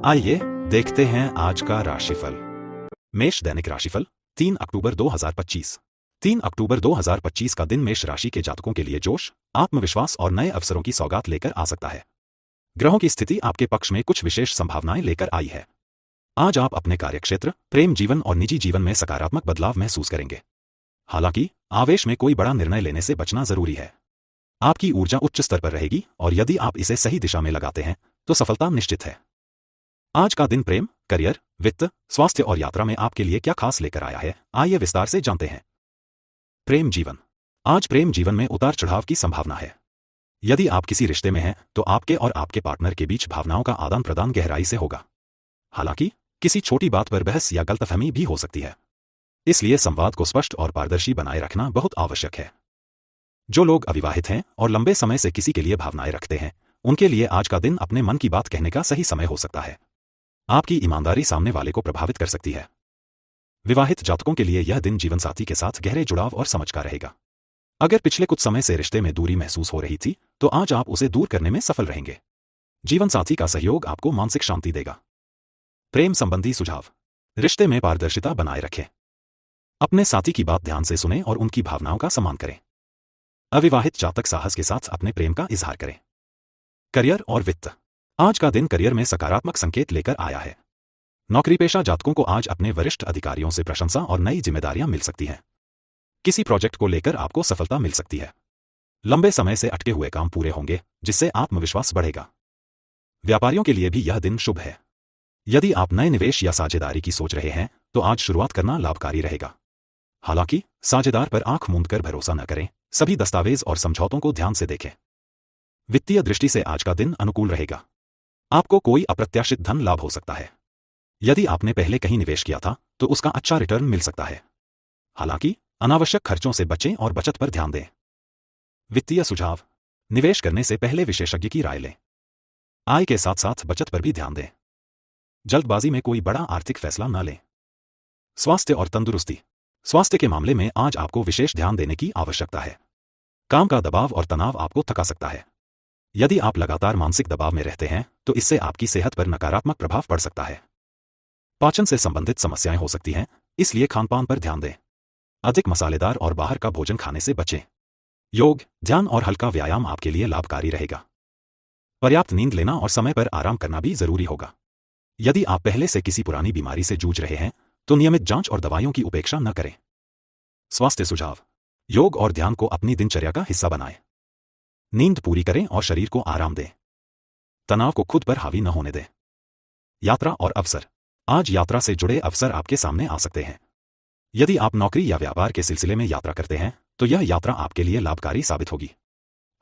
आइए देखते हैं आज का राशिफल। मेष दैनिक राशिफल 3 अक्टूबर 2025। 3 अक्टूबर 2025 का दिन मेष राशि के जातकों के लिए जोश, आत्मविश्वास और नए अवसरों की सौगात लेकर आ सकता है। ग्रहों की स्थिति आपके पक्ष में कुछ विशेष संभावनाएं लेकर आई है। आज आप अपने कार्यक्षेत्र, प्रेम जीवन और निजी जीवन में सकारात्मक बदलाव महसूस करेंगे। हालांकि आवेश में कोई बड़ा निर्णय लेने से बचना जरूरी है। आपकी ऊर्जा उच्च स्तर पर रहेगी और यदि आप इसे सही दिशा में लगाते हैं तो सफलता निश्चित है। आज का दिन प्रेम, करियर, वित्त, स्वास्थ्य और यात्रा में आपके लिए क्या खास लेकर आया है, आइए विस्तार से जानते हैं। प्रेम जीवन। आज प्रेम जीवन में उतार चढ़ाव की संभावना है। यदि आप किसी रिश्ते में हैं तो आपके और आपके पार्टनर के बीच भावनाओं का आदान प्रदान गहराई से होगा। हालांकि किसी छोटी बात पर बहस या गलतफहमी भी हो सकती है, इसलिए संवाद को स्पष्ट और पारदर्शी बनाए रखना बहुत आवश्यक है। जो लोग अविवाहित हैं और लंबे समय से किसी के लिए भावनाएं रखते हैं, उनके लिए आज का दिन अपने मन की बात कहने का सही समय हो सकता है। आपकी ईमानदारी सामने वाले को प्रभावित कर सकती है। विवाहित जातकों के लिए यह दिन जीवनसाथी के साथ गहरे जुड़ाव और समझ का रहेगा। अगर पिछले कुछ समय से रिश्ते में दूरी महसूस हो रही थी तो आज आप उसे दूर करने में सफल रहेंगे। जीवनसाथी का सहयोग आपको मानसिक शांति देगा। प्रेम संबंधी सुझाव। रिश्ते में पारदर्शिता बनाए रखें। अपने साथी की बात ध्यान से सुनें और उनकी भावनाओं का सम्मान करें। अविवाहित जातक साहस के साथ अपने प्रेम का इजहार करें। करियर और वित्त। आज का दिन करियर में सकारात्मक संकेत लेकर आया है। नौकरीपेशा जातकों को आज अपने वरिष्ठ अधिकारियों से प्रशंसा और नई जिम्मेदारियां मिल सकती हैं। किसी प्रोजेक्ट को लेकर आपको सफलता मिल सकती है। लंबे समय से अटके हुए काम पूरे होंगे, जिससे आत्मविश्वास बढ़ेगा। व्यापारियों के लिए भी यह दिन शुभ है। यदि आप नए निवेश या साझेदारी की सोच रहे हैं तो आज शुरुआत करना लाभकारी रहेगा। हालांकि साझेदार पर आंख मूंद कर भरोसा न करें, सभी दस्तावेज और समझौतों को ध्यान से देखें। वित्तीय दृष्टि से आज का दिन अनुकूल रहेगा। आपको कोई अप्रत्याशित धन लाभ हो सकता है। यदि आपने पहले कहीं निवेश किया था तो उसका अच्छा रिटर्न मिल सकता है। हालांकि अनावश्यक खर्चों से बचें और बचत पर ध्यान दें। वित्तीय सुझाव। निवेश करने से पहले विशेषज्ञ की राय लें। आय के साथ साथ बचत पर भी ध्यान दें। जल्दबाजी में कोई बड़ा आर्थिक फैसला न लें। स्वास्थ्य और तंदुरुस्ती। स्वास्थ्य के मामले में आज आपको विशेष ध्यान देने की आवश्यकता है। काम का दबाव और तनाव आपको थका सकता है। यदि आप लगातार मानसिक दबाव में रहते हैं तो इससे आपकी सेहत पर नकारात्मक प्रभाव पड़ सकता है। पाचन से संबंधित समस्याएं हो सकती हैं, इसलिए खानपान पर ध्यान दें। अधिक मसालेदार और बाहर का भोजन खाने से बचें। योग, ध्यान और हल्का व्यायाम आपके लिए लाभकारी रहेगा। पर्याप्त नींद लेना और समय पर आराम करना भी जरूरी होगा। यदि आप पहले से किसी पुरानी बीमारी से जूझ रहे हैं तो नियमित जांच और दवाइयों की उपेक्षा न करें। स्वास्थ्य सुझाव। योग और ध्यान को अपनी दिनचर्या का हिस्सा बनाएं। नींद पूरी करें और शरीर को आराम दें। तनाव को खुद पर हावी न होने दें। यात्रा और अवसर। आज यात्रा से जुड़े अवसर आपके सामने आ सकते हैं। यदि आप नौकरी या व्यापार के सिलसिले में यात्रा करते हैं तो यह यात्रा आपके लिए लाभकारी साबित होगी।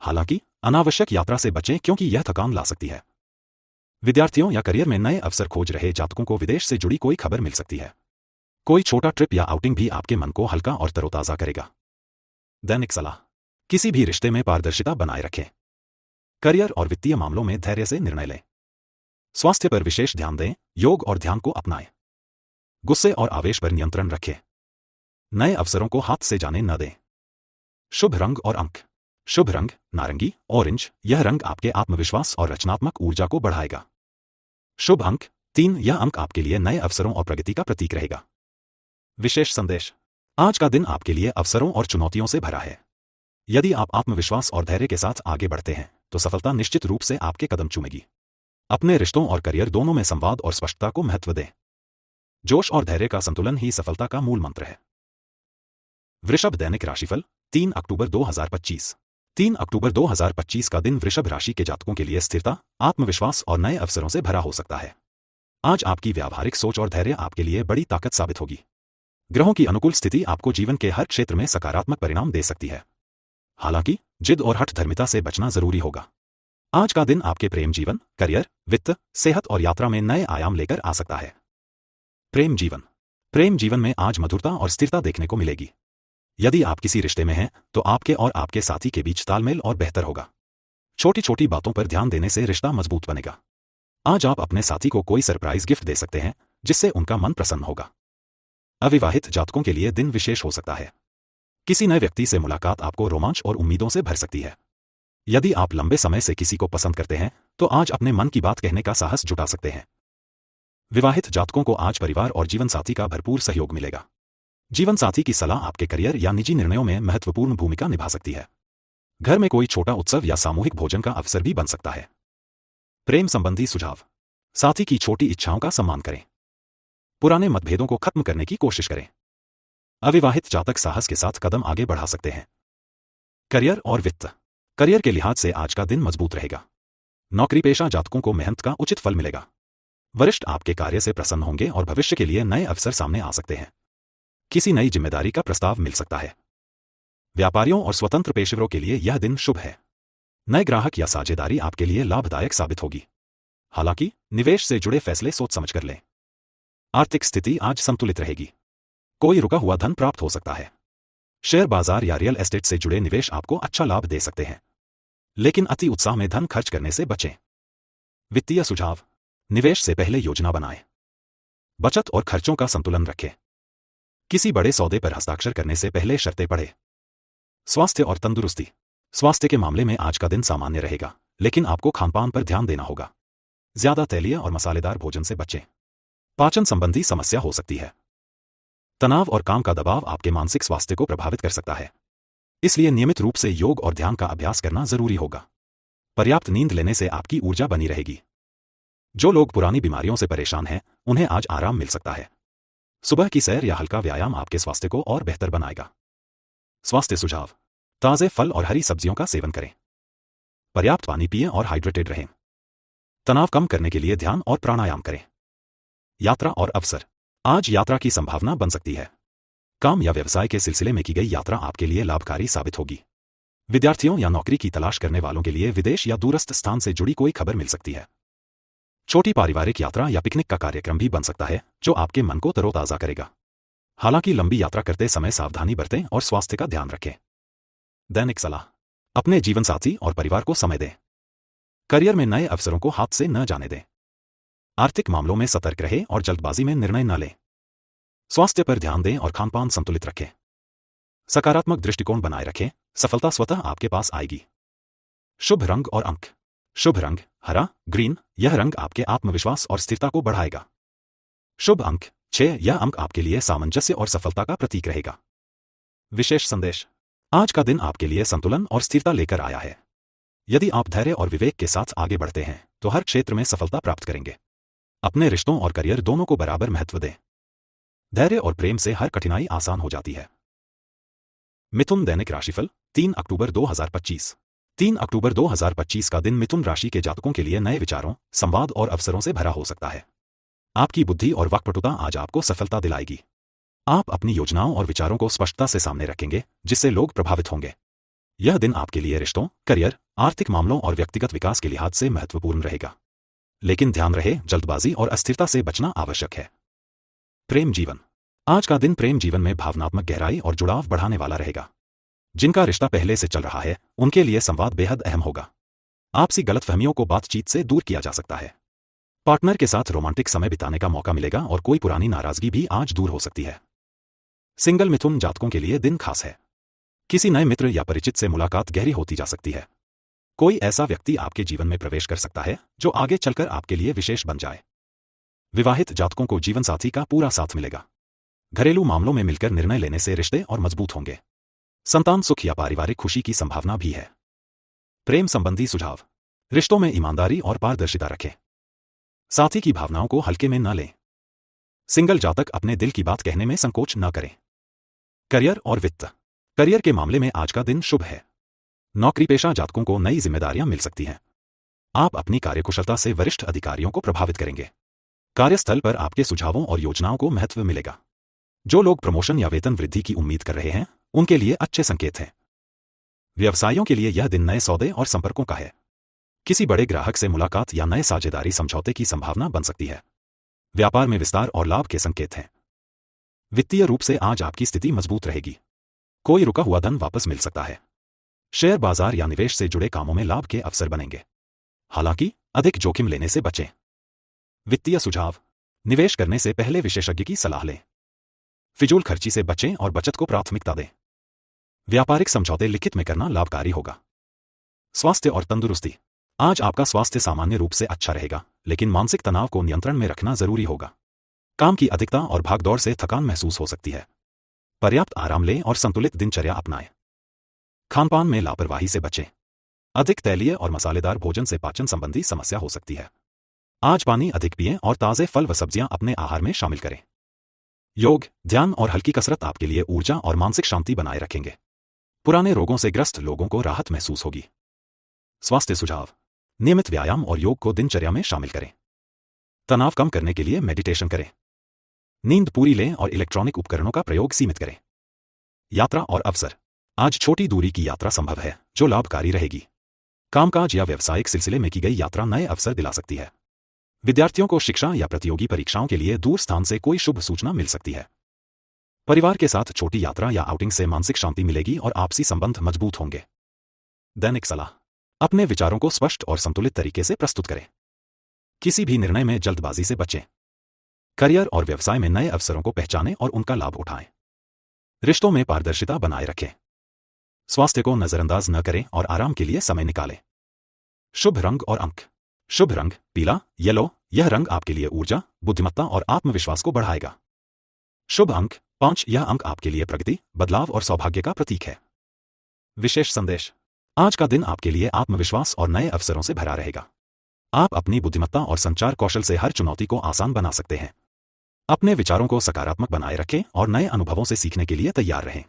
हालांकि अनावश्यक यात्रा से बचें क्योंकि यह थकान ला सकती है। विद्यार्थियों या करियर में नए अवसर खोज रहे जातकों को विदेश से जुड़ी कोई खबर मिल सकती है। कोई छोटा ट्रिप या आउटिंग भी आपके मन को हल्का और तरोताजा करेगा। दैनिक सलाह। किसी भी रिश्ते में पारदर्शिता बनाए रखें। करियर और वित्तीय मामलों में धैर्य से निर्णय लें। स्वास्थ्य पर विशेष ध्यान दें। योग और ध्यान को अपनाएं। गुस्से और आवेश पर नियंत्रण रखें। नए अवसरों को हाथ से जाने न दें। शुभ रंग और अंक। शुभ रंग नारंगी, ऑरेंज। यह रंग आपके आत्मविश्वास और रचनात्मक ऊर्जा को बढ़ाएगा। शुभ अंक 3। यह अंक आपके लिए नए अवसरों और प्रगति का प्रतीक रहेगा। विशेष संदेश। आज का दिन आपके लिए अवसरों और चुनौतियों से भरा है। यदि आप आत्मविश्वास और धैर्य के साथ आगे बढ़ते हैं तो सफलता निश्चित रूप से आपके कदम चूमेगी। अपने रिश्तों और करियर दोनों में संवाद और स्पष्टता को महत्व दें। जोश और धैर्य का संतुलन ही सफलता का मूल मंत्र है। वृषभ दैनिक राशिफल 3 अक्टूबर 2025। 3 अक्टूबर 2025 का दिन वृषभ राशि के जातकों के लिए स्थिरता, आत्मविश्वास और नए अवसरों से भरा हो सकता है। आज आपकी व्यावहारिक सोच और धैर्य आपके लिए बड़ी ताकत साबित होगी। ग्रहों की अनुकूल स्थिति आपको जीवन के हर क्षेत्र में सकारात्मक परिणाम दे सकती है। हालांकि जिद और हठधर्मिता से बचना जरूरी होगा। आज का दिन आपके प्रेम जीवन, करियर, वित्त, सेहत और यात्रा में नए आयाम लेकर आ सकता है। प्रेम जीवन। प्रेम जीवन में आज मधुरता और स्थिरता देखने को मिलेगी। यदि आप किसी रिश्ते में हैं तो आपके और आपके साथी के बीच तालमेल और बेहतर होगा। छोटी छोटी बातों पर ध्यान देने से रिश्ता मजबूत बनेगा। आज आप अपने साथी को कोई सरप्राइज गिफ्ट दे सकते हैं जिससे उनका मन प्रसन्न होगा। अविवाहित जातकों के लिए दिन विशेष हो सकता है। किसी नए व्यक्ति से मुलाकात आपको रोमांच और उम्मीदों से भर सकती है। यदि आप लंबे समय से किसी को पसंद करते हैं तो आज अपने मन की बात कहने का साहस जुटा सकते हैं। विवाहित जातकों को आज परिवार और जीवन साथी का भरपूर सहयोग मिलेगा। जीवन साथी की सलाह आपके करियर या निजी निर्णयों में महत्वपूर्ण भूमिका निभा सकती है। घर में कोई छोटा उत्सव या सामूहिक भोजन का अवसर भी बन सकता है। प्रेम संबंधी सुझाव। साथी की छोटी इच्छाओं का सम्मान करें। पुराने मतभेदों को खत्म करने की कोशिश करें। अविवाहित जातक साहस के साथ कदम आगे बढ़ा सकते हैं। करियर और वित्त। करियर के लिहाज से आज का दिन मजबूत रहेगा। नौकरी पेशा जातकों को मेहनत का उचित फल मिलेगा। वरिष्ठ आपके कार्य से प्रसन्न होंगे और भविष्य के लिए नए अवसर सामने आ सकते हैं। किसी नई जिम्मेदारी का प्रस्ताव मिल सकता है। व्यापारियों और स्वतंत्र पेशेवरों के लिए यह दिन शुभ है। नए ग्राहक या साझेदारी आपके लिए लाभदायक साबित होगी। हालांकि निवेश से जुड़े फैसले सोच समझ कर लें। आर्थिक स्थिति आज संतुलित रहेगी। कोई रुका हुआ धन प्राप्त हो सकता है। शेयर बाजार या रियल एस्टेट से जुड़े निवेश आपको अच्छा लाभ दे सकते हैं, लेकिन अति उत्साह में धन खर्च करने से बचें। वित्तीय सुझाव। निवेश से पहले योजना बनाएं। बचत और खर्चों का संतुलन रखें। किसी बड़े सौदे पर हस्ताक्षर करने से पहले शर्तें पढ़ें। स्वास्थ्य और तंदुरुस्ती। स्वास्थ्य के मामले में आज का दिन सामान्य रहेगा, लेकिन आपको खानपान पर ध्यान देना होगा। ज्यादा तैलीय और मसालेदार भोजन से बचें। पाचन संबंधी समस्या हो सकती है। तनाव और काम का दबाव आपके मानसिक स्वास्थ्य को प्रभावित कर सकता है, इसलिए नियमित रूप से योग और ध्यान का अभ्यास करना जरूरी होगा। पर्याप्त नींद लेने से आपकी ऊर्जा बनी रहेगी। जो लोग पुरानी बीमारियों से परेशान हैं, उन्हें आज आराम मिल सकता है। सुबह की सैर या हल्का व्यायाम आपके स्वास्थ्य को और बेहतर बनाएगा। स्वास्थ्य सुझाव। ताजे फल और हरी सब्जियों का सेवन करें। पर्याप्त पानी पिएं और हाइड्रेटेड रहें। तनाव कम करने के लिए ध्यान और प्राणायाम करें। यात्रा और अवसर। आज यात्रा की संभावना बन सकती है। काम या व्यवसाय के सिलसिले में की गई यात्रा आपके लिए लाभकारी साबित होगी। विद्यार्थियों या नौकरी की तलाश करने वालों के लिए विदेश या दूरस्थ स्थान से जुड़ी कोई खबर मिल सकती है। छोटी पारिवारिक यात्रा या पिकनिक का कार्यक्रम भी बन सकता है, जो आपके मन को तरोताजा करेगा। हालांकि लंबी यात्रा करते समय सावधानी बरतें और स्वास्थ्य का ध्यान रखें। दैनिक सलाह। अपने जीवनसाथी और परिवार को समय दें। करियर में नए अवसरों को हाथ से न जाने दें। आर्थिक मामलों में सतर्क रहें और जल्दबाजी में निर्णय न लें। स्वास्थ्य पर ध्यान दें और खानपान संतुलित रखें। सकारात्मक दृष्टिकोण बनाए रखें, सफलता स्वतः आपके पास आएगी। शुभ रंग और अंक। शुभ रंग हरा, ग्रीन। यह रंग आपके आत्मविश्वास और स्थिरता को बढ़ाएगा। शुभ अंक 6। यह अंक आपके लिए सामंजस्य और सफलता का प्रतीक रहेगा। विशेष संदेश। आज का दिन आपके लिए संतुलन और स्थिरता लेकर आया है। यदि आप धैर्य और विवेक के साथ आगे बढ़ते हैं, तो हर क्षेत्र में सफलता प्राप्त करेंगे। अपने रिश्तों और करियर दोनों को बराबर महत्व दें। धैर्य और प्रेम से हर कठिनाई आसान हो जाती है। मिथुन दैनिक राशिफल 3 अक्टूबर 2025। 3 अक्टूबर 2025 का दिन मिथुन राशि के जातकों के लिए नए विचारों, संवाद और अवसरों से भरा हो सकता है। आपकी बुद्धि और वाक्पटुता आज आपको सफलता दिलाएगी। आप अपनी योजनाओं और विचारों को स्पष्टता से सामने रखेंगे, जिससे लोग प्रभावित होंगे। यह दिन आपके लिए रिश्तों, करियर, आर्थिक मामलों और व्यक्तिगत विकास के लिहाज से महत्वपूर्ण रहेगा। लेकिन ध्यान रहे, जल्दबाजी और अस्थिरता से बचना आवश्यक है। प्रेम जीवन। आज का दिन प्रेम जीवन में भावनात्मक गहराई और जुड़ाव बढ़ाने वाला रहेगा। जिनका रिश्ता पहले से चल रहा है, उनके लिए संवाद बेहद अहम होगा। आपसी गलतफहमियों को बातचीत से दूर किया जा सकता है। पार्टनर के साथ रोमांटिक समय बिताने का मौका मिलेगा और कोई पुरानी नाराजगी भी आज दूर हो सकती है। सिंगल मिथुन जातकों के लिए दिन खास है। किसी नए मित्र या परिचित से मुलाकात गहरी होती जा सकती है। कोई ऐसा व्यक्ति आपके जीवन में प्रवेश कर सकता है, जो आगे चलकर आपके लिए विशेष बन जाए। विवाहित जातकों को जीवनसाथी का पूरा साथ मिलेगा। घरेलू मामलों में मिलकर निर्णय लेने से रिश्ते और मजबूत होंगे। संतान सुख या पारिवारिक खुशी की संभावना भी है। प्रेम संबंधी सुझाव। रिश्तों में ईमानदारी और पारदर्शिता रखें। साथी की भावनाओं को हल्के में न लें। सिंगल जातक अपने दिल की बात कहने में संकोच न करें। करियर और वित्त। करियर के मामले में आज का दिन शुभ है। नौकरी पेशा जातकों को नई जिम्मेदारियां मिल सकती हैं। आप अपनी कार्यकुशलता से वरिष्ठ अधिकारियों को प्रभावित करेंगे। कार्यस्थल पर आपके सुझावों और योजनाओं को महत्व मिलेगा। जो लोग प्रमोशन या वेतन वृद्धि की उम्मीद कर रहे हैं, उनके लिए अच्छे संकेत हैं। व्यवसायियों के लिए यह दिन नए सौदे और संपर्कों का है। किसी बड़े ग्राहक से मुलाकात या नए साझेदारी समझौते की संभावना बन सकती है। व्यापार में विस्तार और लाभ के संकेत हैं। वित्तीय रूप से आज आपकी स्थिति मजबूत रहेगी। कोई रुका हुआ धन वापस मिल सकता है। शेयर बाजार या निवेश से जुड़े कामों में लाभ के अवसर बनेंगे। हालांकि अधिक जोखिम लेने से बचें। वित्तीय सुझाव। निवेश करने से पहले विशेषज्ञ की सलाह लें। फिजूल खर्ची से बचें और बचत को प्राथमिकता दें। व्यापारिक समझौते लिखित में करना लाभकारी होगा। स्वास्थ्य और तंदुरुस्ती। आज आपका स्वास्थ्य सामान्य रूप से अच्छा रहेगा, लेकिन मानसिक तनाव को नियंत्रण में रखना जरूरी होगा। काम की अधिकता और भागदौड़ से थकान महसूस हो सकती है। पर्याप्त आराम लें और संतुलित दिनचर्या अपनाएं। खानपान में लापरवाही से बचें। अधिक तैलीय और मसालेदार भोजन से पाचन संबंधी समस्या हो सकती है। आज पानी अधिक पिएं और ताजे फल व सब्जियां अपने आहार में शामिल करें। योग, ध्यान और हल्की कसरत आपके लिए ऊर्जा और मानसिक शांति बनाए रखेंगे। पुराने रोगों से ग्रस्त लोगों को राहत महसूस होगी। स्वास्थ्य सुझाव: नियमित व्यायाम और योग को दिनचर्या में शामिल करें। तनाव कम करने के लिए मेडिटेशन करें। नींद पूरी लें और इलेक्ट्रॉनिक उपकरणों का प्रयोग सीमित करें। यात्रा और अवसर: आज छोटी दूरी की यात्रा संभव है, जो लाभकारी रहेगी। कामकाज या व्यावसायिक सिलसिले में की गई यात्रा नए अवसर दिला सकती है। विद्यार्थियों को शिक्षा या प्रतियोगी परीक्षाओं के लिए दूर स्थान से कोई शुभ सूचना मिल सकती है। परिवार के साथ छोटी यात्रा या आउटिंग से मानसिक शांति मिलेगी और आपसी संबंध मजबूत होंगे। दैनिक सलाह: अपने विचारों को स्पष्ट और संतुलित तरीके से प्रस्तुत करें। किसी भी निर्णय में जल्दबाजी से बचें। करियर और व्यवसाय में नए अवसरों को पहचानें और उनका लाभ उठाएं। रिश्तों में पारदर्शिता बनाए रखें। स्वास्थ्य को नजरअंदाज न करें और आराम के लिए समय निकालें। शुभ रंग और अंक: शुभ रंग पीला, येलो। यह रंग आपके लिए ऊर्जा, बुद्धिमत्ता और आत्मविश्वास को बढ़ाएगा। शुभ अंक 5। यह अंक आपके लिए प्रगति, बदलाव और सौभाग्य का प्रतीक है। विशेष संदेश: आज का दिन आपके लिए आत्मविश्वास और नए अवसरों से भरा रहेगा। आप अपनी बुद्धिमत्ता और संचार कौशल से हर चुनौती को आसान बना सकते हैं। अपने विचारों को सकारात्मक बनाए रखें और नए अनुभवों से सीखने के लिए तैयार रहें।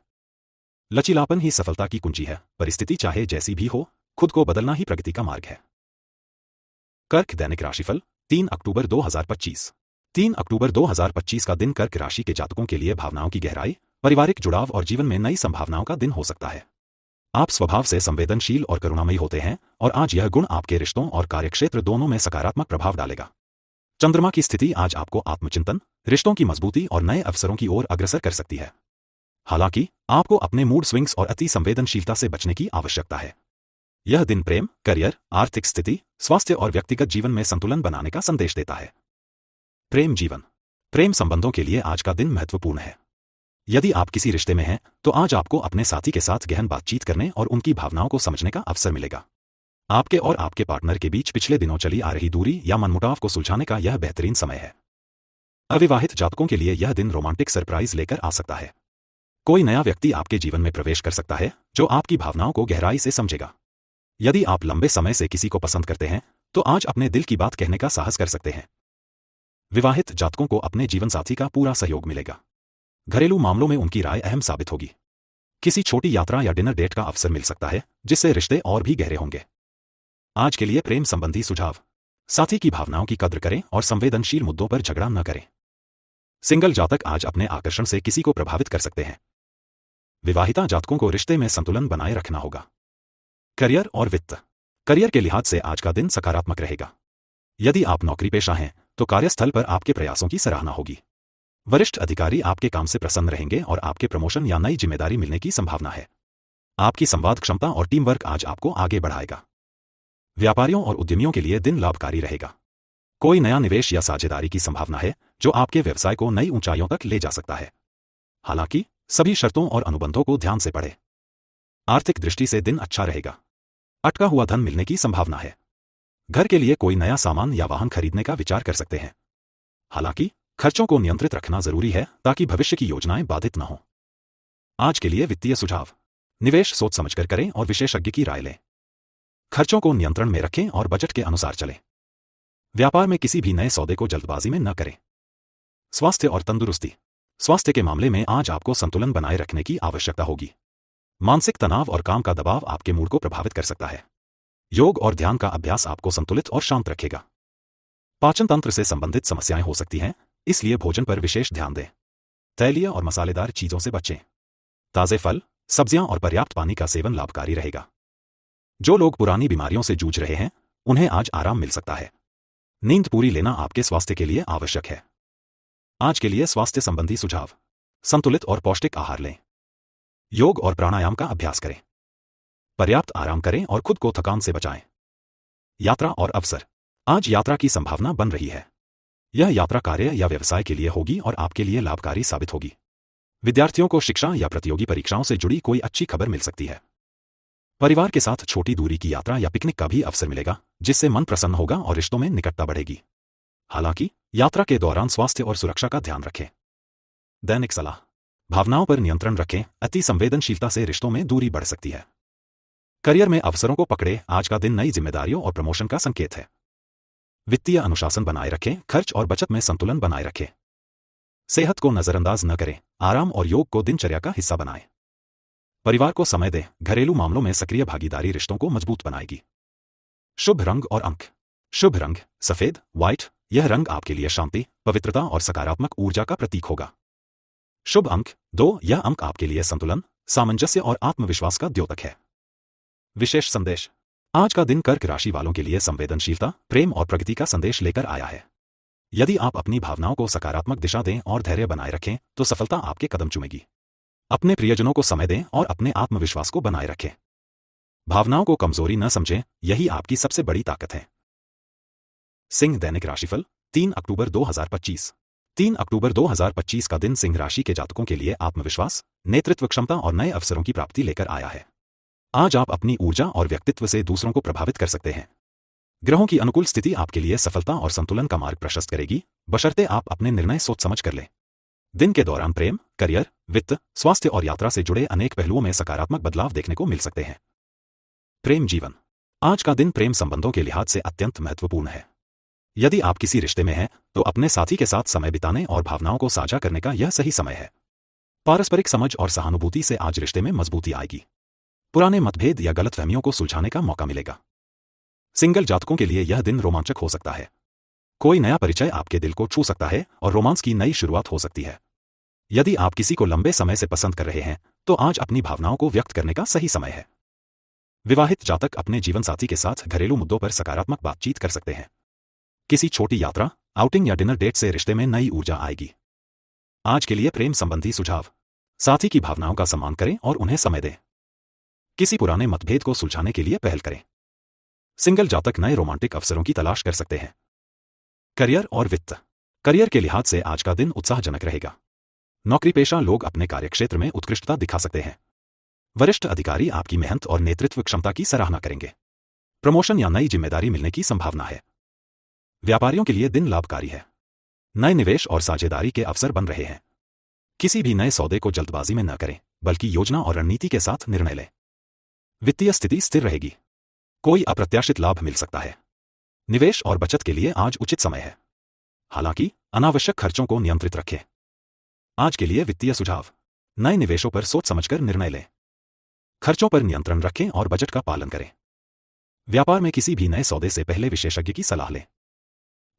लचीलापन ही सफलता की कुंजी है। परिस्थिति चाहे जैसी भी हो, खुद को बदलना ही प्रगति का मार्ग है। कर्क दैनिक राशिफल 3 अक्टूबर 2025। 3 अक्टूबर 2025 का दिन कर्क राशि के जातकों के लिए भावनाओं की गहराई, पारिवारिक जुड़ाव और जीवन में नई संभावनाओं का दिन हो सकता है। आप स्वभाव से संवेदनशील और करुणामयी होते हैं और आज यह गुण आपके रिश्तों और कार्यक्षेत्र दोनों में सकारात्मक प्रभाव डालेगा। चंद्रमा की स्थिति आज आपको आत्मचिंतन, रिश्तों की मजबूती और नए अवसरों की ओर अग्रसर कर सकती है। हालांकि आपको अपने मूड स्विंग्स और अति संवेदनशीलता से बचने की आवश्यकता है। यह दिन प्रेम, करियर, आर्थिक स्थिति, स्वास्थ्य और व्यक्तिगत जीवन में संतुलन बनाने का संदेश देता है। प्रेम जीवन: प्रेम संबंधों के लिए आज का दिन महत्वपूर्ण है। यदि आप किसी रिश्ते में हैं, तो आज आपको अपने साथी के साथ गहन बातचीत करने और उनकी भावनाओं को समझने का अवसर मिलेगा। आपके और आपके पार्टनर के बीच पिछले दिनों चली आ रही दूरी या मनमुटाव को सुलझाने का यह बेहतरीन समय है। अविवाहित जातकों के लिए यह दिन रोमांटिक सरप्राइज लेकर आ सकता है। कोई नया व्यक्ति आपके जीवन में प्रवेश कर सकता है, जो आपकी भावनाओं को गहराई से समझेगा। यदि आप लंबे समय से किसी को पसंद करते हैं, तो आज अपने दिल की बात कहने का साहस कर सकते हैं। विवाहित जातकों को अपने जीवनसाथी का पूरा सहयोग मिलेगा। घरेलू मामलों में उनकी राय अहम साबित होगी। किसी छोटी यात्रा या डिनर डेट का अवसर मिल सकता है, जिससे रिश्ते और भी गहरे होंगे। आज के लिए प्रेम संबंधी सुझाव: साथी की भावनाओं की कद्र करें और संवेदनशील मुद्दों पर झगड़ा न करें। सिंगल जातक आज अपने आकर्षण से किसी को प्रभावित कर सकते हैं। विवाहिता जातकों को रिश्ते में संतुलन बनाए रखना होगा। करियर और वित्त: करियर के लिहाज से आज का दिन सकारात्मक रहेगा। यदि आप नौकरी पेशा हैं, तो कार्यस्थल पर आपके प्रयासों की सराहना होगी। वरिष्ठ अधिकारी आपके काम से प्रसन्न रहेंगे और आपके प्रमोशन या नई जिम्मेदारी मिलने की संभावना है। आपकी संवाद क्षमता और टीम वर्क आज आपको आगे बढ़ाएगा। व्यापारियों और उद्यमियों के लिए दिन लाभकारी रहेगा। कोई नया निवेश या साझेदारी की संभावना है, जो आपके व्यवसाय को नई ऊंचाइयों तक ले जा सकता है। हालांकि सभी शर्तों और अनुबंधों को ध्यान से पढ़ें। आर्थिक दृष्टि से दिन अच्छा रहेगा। अटका हुआ धन मिलने की संभावना है। घर के लिए कोई नया सामान या वाहन खरीदने का विचार कर सकते हैं। हालांकि खर्चों को नियंत्रित रखना जरूरी है, ताकि भविष्य की योजनाएं बाधित न हों। आज के लिए वित्तीय सुझाव: निवेश सोच समझकर करें और विशेषज्ञ की राय लें। खर्चों को नियंत्रण में रखें और बजट के अनुसार चलें। व्यापार में किसी भी नए सौदे को जल्दबाजी में न करें। स्वास्थ्य और तंदुरुस्ती: स्वास्थ्य के मामले में आज आपको संतुलन बनाए रखने की आवश्यकता होगी। मानसिक तनाव और काम का दबाव आपके मूड को प्रभावित कर सकता है। योग और ध्यान का अभ्यास आपको संतुलित और शांत रखेगा। पाचन तंत्र से संबंधित समस्याएं हो सकती हैं, इसलिए भोजन पर विशेष ध्यान दें। तैलीय और मसालेदार चीजों से बचें। ताजे फल, सब्जियां और पर्याप्त पानी का सेवन लाभकारी रहेगा। जो लोग पुरानी बीमारियों से जूझ रहे हैं, उन्हें आज आराम मिल सकता है। नींद पूरी लेना आपके स्वास्थ्य के लिए आवश्यक है। आज के लिए स्वास्थ्य संबंधी सुझाव: संतुलित और पौष्टिक आहार लें। योग और प्राणायाम का अभ्यास करें। पर्याप्त आराम करें और खुद को थकान से बचाएं। यात्रा और अवसर: आज यात्रा की संभावना बन रही है। यह यात्रा कार्य या व्यवसाय के लिए होगी और आपके लिए लाभकारी साबित होगी। विद्यार्थियों को शिक्षा या प्रतियोगी परीक्षाओं से जुड़ी कोई अच्छी खबर मिल सकती है। परिवार के साथ छोटी दूरी की यात्रा या पिकनिक का भी अवसर मिलेगा, जिससे मन प्रसन्न होगा और रिश्तों में निकटता बढ़ेगी। हालांकि यात्रा के दौरान स्वास्थ्य और सुरक्षा का ध्यान रखें। दैनिक सलाह। भावनाओं पर नियंत्रण रखें, अति संवेदनशीलता से रिश्तों में दूरी बढ़ सकती है। करियर में अवसरों को पकड़े, आज का दिन नई जिम्मेदारियों और प्रमोशन का संकेत है। वित्तीय अनुशासन बनाए रखें, खर्च और बचत में संतुलन बनाए रखें। सेहत को नजरअंदाज न करें, आराम और योग को दिनचर्या का हिस्सा बनाएं। परिवार को समय दें, घरेलू मामलों में सक्रिय भागीदारी रिश्तों को मजबूत बनाएगी। शुभ रंग और अंक। शुभ रंग सफेद, व्हाइट। यह रंग आपके लिए शांति, पवित्रता और सकारात्मक ऊर्जा का प्रतीक होगा। शुभ अंक 2। यह अंक आपके लिए संतुलन, सामंजस्य और आत्मविश्वास का द्योतक है। विशेष संदेश। आज का दिन कर्क राशि वालों के लिए संवेदनशीलता, प्रेम और प्रगति का संदेश लेकर आया है। यदि आप अपनी भावनाओं को सकारात्मक दिशा दें और धैर्य बनाए रखें, तो सफलता आपके कदम चूमेगी। अपने प्रियजनों को समय दें और अपने आत्मविश्वास को बनाए रखें। भावनाओं को कमजोरी न समझें, यही आपकी सबसे बड़ी ताकत है। सिंह दैनिक राशिफल 3 अक्टूबर 2025। 3 अक्टूबर 2025 का दिन सिंह राशि के जातकों के लिए आत्मविश्वास, नेतृत्व क्षमता और नए अवसरों की प्राप्ति लेकर आया है। आज आप अपनी ऊर्जा और व्यक्तित्व से दूसरों को प्रभावित कर सकते हैं। ग्रहों की अनुकूल स्थिति आपके लिए सफलता और संतुलन का मार्ग प्रशस्त करेगी, बशर्ते आप अपने निर्णय सोच समझ कर लें। दिन के दौरान प्रेम, करियर, वित्त, स्वास्थ्य और यात्रा से जुड़े अनेक पहलुओं में सकारात्मक बदलाव देखने को मिल सकते हैं। प्रेम जीवन। आज का दिन प्रेम संबंधों के लिहाज से अत्यंत महत्वपूर्ण है। यदि आप किसी रिश्ते में हैं, तो अपने साथी के साथ समय बिताने और भावनाओं को साझा करने का यह सही समय है। पारस्परिक समझ और सहानुभूति से आज रिश्ते में मजबूती आएगी। पुराने मतभेद या गलतफहमियों को सुलझाने का मौका मिलेगा। सिंगल जातकों के लिए यह दिन रोमांचक हो सकता है। कोई नया परिचय आपके दिल को छू सकता है और रोमांस की नई शुरुआत हो सकती है। यदि आप किसी को लंबे समय से पसंद कर रहे हैं, तो आज अपनी भावनाओं को व्यक्त करने का सही समय है। विवाहित जातक अपने जीवनसाथी के साथ घरेलू मुद्दों पर सकारात्मक बातचीत कर सकते हैं। किसी छोटी यात्रा, आउटिंग या डिनर डेट से रिश्ते में नई ऊर्जा आएगी। आज के लिए प्रेम संबंधी सुझाव। साथी की भावनाओं का सम्मान करें और उन्हें समय दें। किसी पुराने मतभेद को सुलझाने के लिए पहल करें। सिंगल जातक नए रोमांटिक अवसरों की तलाश कर सकते हैं। करियर और वित्त। करियर के लिहाज से आज का दिन उत्साहजनक रहेगा। नौकरी पेशा लोग अपने कार्यक्षेत्र में उत्कृष्टता दिखा सकते हैं। वरिष्ठ अधिकारी आपकी मेहनत और नेतृत्व क्षमता की सराहना करेंगे। प्रमोशन या नई जिम्मेदारी मिलने की संभावना है। व्यापारियों के लिए दिन लाभकारी है। नए निवेश और साझेदारी के अवसर बन रहे हैं। किसी भी नए सौदे को जल्दबाजी में न करें, बल्कि योजना और रणनीति के साथ निर्णय लें। वित्तीय स्थिति स्थिर रहेगी। कोई अप्रत्याशित लाभ मिल सकता है। निवेश और बचत के लिए आज उचित समय है। हालांकि अनावश्यक खर्चों को नियंत्रित रखें। आज के लिए वित्तीय सुझाव। नए निवेशों पर सोच समझकर निर्णय लें। खर्चों पर नियंत्रण रखें और बजट का पालन करें। व्यापार में किसी भी नए सौदे से पहले विशेषज्ञ की सलाह लें।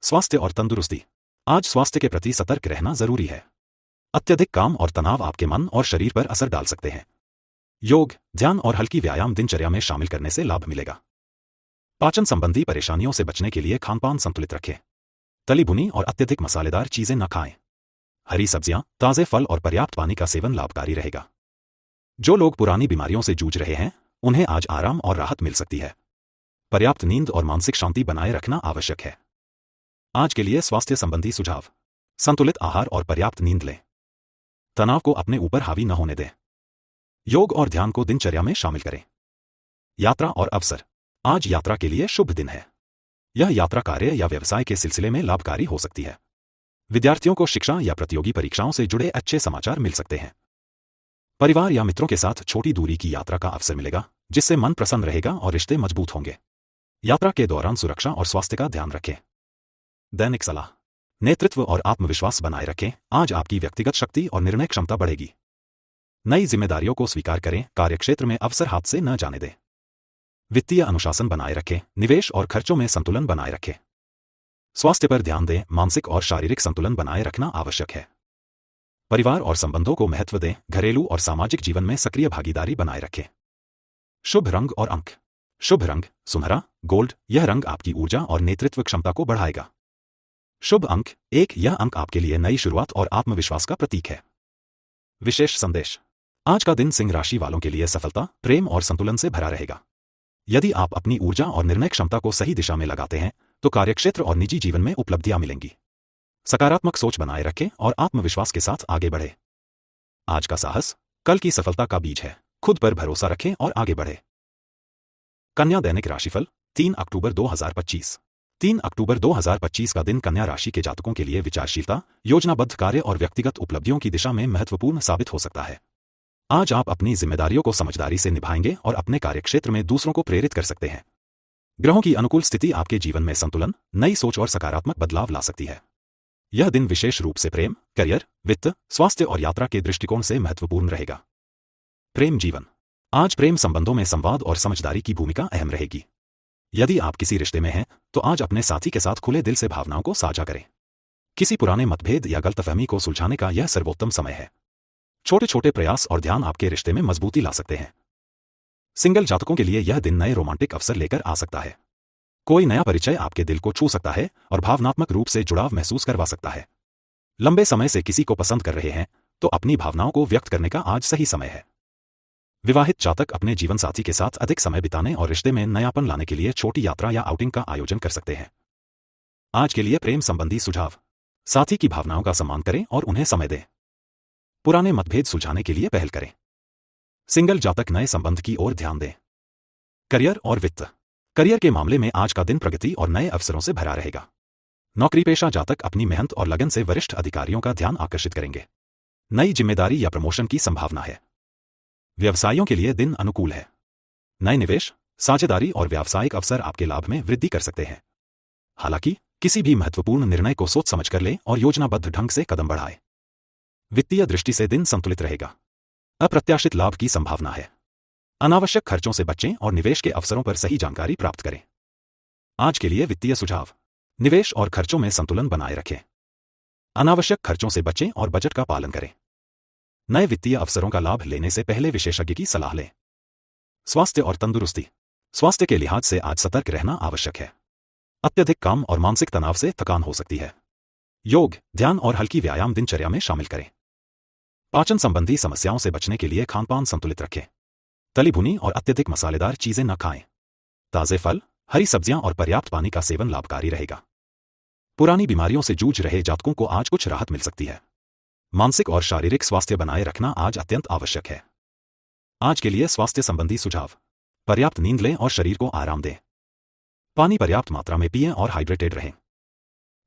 स्वास्थ्य और तंदुरुस्ती। आज स्वास्थ्य के प्रति सतर्क रहना जरूरी है। अत्यधिक काम और तनाव आपके मन और शरीर पर असर डाल सकते हैं। योग, ध्यान और हल्की व्यायाम दिनचर्या में शामिल करने से लाभ मिलेगा। पाचन संबंधी परेशानियों से बचने के लिए खानपान संतुलित रखें। तली भुनी और अत्यधिक मसालेदार चीजें न खाएं। हरी सब्जियां, ताजे फल और पर्याप्त पानी का सेवन लाभकारी रहेगा। जो लोग पुरानी बीमारियों से जूझ रहे हैं, उन्हें आज आराम और राहत मिल सकती है। पर्याप्त नींद और मानसिक शांति बनाए रखना आवश्यक है। आज के लिए स्वास्थ्य संबंधी सुझाव। संतुलित आहार और पर्याप्त नींद लें। तनाव को अपने ऊपर हावी न होने दें। योग और ध्यान को दिनचर्या में शामिल करें। यात्रा और अवसर। आज यात्रा के लिए शुभ दिन है। यह यात्रा कार्य या व्यवसाय के सिलसिले में लाभकारी हो सकती है। विद्यार्थियों को शिक्षा या प्रतियोगी परीक्षाओं से जुड़े अच्छे समाचार मिल सकते हैं। परिवार या मित्रों के साथ छोटी दूरी की यात्रा का अवसर मिलेगा, जिससे मन प्रसन्न रहेगा और रिश्ते मजबूत होंगे। यात्रा के दौरान सुरक्षा और स्वास्थ्य का ध्यान रखें। दैनिक सलाह। नेतृत्व और आत्मविश्वास बनाए रखें। आज आपकी व्यक्तिगत शक्ति और निर्णय क्षमता बढ़ेगी। नई जिम्मेदारियों को स्वीकार करें। कार्यक्षेत्र में अवसर हाथ से न जाने दें। वित्तीय अनुशासन बनाए रखें। निवेश और खर्चों में संतुलन बनाए रखें। स्वास्थ्य पर ध्यान दें। मानसिक और शारीरिक संतुलन बनाए रखना आवश्यक है। परिवार और संबंधों को महत्व दें। घरेलू और सामाजिक जीवन में सक्रिय भागीदारी बनाए रखें। शुभ रंग और अंक। शुभ रंग सुनहरा, गोल्ड। यह रंग आपकी ऊर्जा और नेतृत्व क्षमता को बढ़ाएगा। शुभ अंक 1। यह अंक आपके लिए नई शुरुआत और आत्मविश्वास का प्रतीक है। विशेष संदेश। आज का दिन सिंह राशि वालों के लिए सफलता, प्रेम और संतुलन से भरा रहेगा। यदि आप अपनी ऊर्जा और निर्णय क्षमता को सही दिशा में लगाते हैं, तो कार्यक्षेत्र और निजी जीवन में उपलब्धियां मिलेंगी। सकारात्मक सोच बनाए रखें और आत्मविश्वास के साथ आगे बढ़ें। आज का साहस कल की सफलता का बीज है। खुद पर भरोसा रखें और आगे बढ़ें। कन्या दैनिक राशिफल 3 अक्टूबर 2025। 3 अक्टूबर 2025 का दिन कन्या राशि के जातकों के लिए विचारशीलता, योजनाबद्ध कार्य और व्यक्तिगत उपलब्धियों की दिशा में महत्वपूर्ण साबित हो सकता है। आज आप अपनी जिम्मेदारियों को समझदारी से निभाएंगे और अपने कार्यक्षेत्र में दूसरों को प्रेरित कर सकते हैं। ग्रहों की अनुकूल स्थिति आपके जीवन में संतुलन, नई सोच और सकारात्मक बदलाव ला सकती है। यह दिन विशेष रूप से प्रेम, करियर, वित्त, स्वास्थ्य और यात्रा के दृष्टिकोण से महत्वपूर्ण रहेगा। प्रेम जीवन। आज प्रेम संबंधों में संवाद और समझदारी की भूमिका अहम रहेगी। यदि आप किसी रिश्ते में हैं, तो आज अपने साथी के साथ खुले दिल से भावनाओं को साझा करें। किसी पुराने मतभेद या गलतफहमी को सुलझाने का यह सर्वोत्तम समय है। छोटे छोटे प्रयास और ध्यान आपके रिश्ते में मजबूती ला सकते हैं। सिंगल जातकों के लिए यह दिन नए रोमांटिक अवसर लेकर आ सकता है। कोई नया परिचय आपके दिल को छू सकता है और भावनात्मक रूप से जुड़ाव महसूस करवा सकता है। लंबे समय से किसी को पसंद कर रहे हैं, तो अपनी भावनाओं को व्यक्त करने का आज सही समय है। विवाहित जातक अपने जीवन साथी के साथ अधिक समय बिताने और रिश्ते में नयापन लाने के लिए छोटी यात्रा या आउटिंग का आयोजन कर सकते हैं। आज के लिए प्रेम संबंधी सुझाव। साथी की भावनाओं का सम्मान करें और उन्हें समय दें। पुराने मतभेद सुलझाने के लिए पहल करें। सिंगल जातक नए संबंध की ओर ध्यान दें। करियर और वित्त। करियर के मामले में आज का दिन प्रगति और नए अवसरों से भरा रहेगा। नौकरीपेशा जातक अपनी मेहनत और लगन से वरिष्ठ अधिकारियों का ध्यान आकर्षित करेंगे। नई जिम्मेदारी या प्रमोशन की संभावना है। व्यवसायियों के लिए दिन अनुकूल है। नए निवेश, साझेदारी और व्यावसायिक अवसर आपके लाभ में वृद्धि कर सकते हैं। हालांकि किसी भी महत्वपूर्ण निर्णय को सोच समझ कर लें और योजनाबद्ध ढंग से कदम बढ़ाएं। वित्तीय दृष्टि से दिन संतुलित रहेगा। अप्रत्याशित लाभ की संभावना है। अनावश्यक खर्चों से बचें और निवेश के अवसरों पर सही जानकारी प्राप्त करें। आज के लिए वित्तीय सुझाव। निवेश और खर्चों में संतुलन बनाए रखें। अनावश्यक खर्चों से बचें और बजट का पालन करें। नए वित्तीय अवसरों का लाभ लेने से पहले विशेषज्ञ की सलाह लें। स्वास्थ्य और तंदुरुस्ती। स्वास्थ्य के लिहाज से आज सतर्क रहना आवश्यक है। अत्यधिक काम और मानसिक तनाव से थकान हो सकती है। योग, ध्यान और हल्की व्यायाम दिनचर्या में शामिल करें। पाचन संबंधी समस्याओं से बचने के लिए खानपान संतुलित रखें। तली भुनी और अत्यधिक मसालेदार चीजें न खाएं। ताजे फल, हरी सब्जियां और पर्याप्त पानी का सेवन लाभकारी रहेगा। पुरानी बीमारियों से जूझ रहे जातकों को आज कुछ राहत मिल सकती है। मानसिक और शारीरिक स्वास्थ्य बनाए रखना आज अत्यंत आवश्यक है। आज के लिए स्वास्थ्य संबंधी सुझाव। पर्याप्त नींद लें और शरीर को आराम दें। पानी पर्याप्त मात्रा में पिएं और हाइड्रेटेड रहें।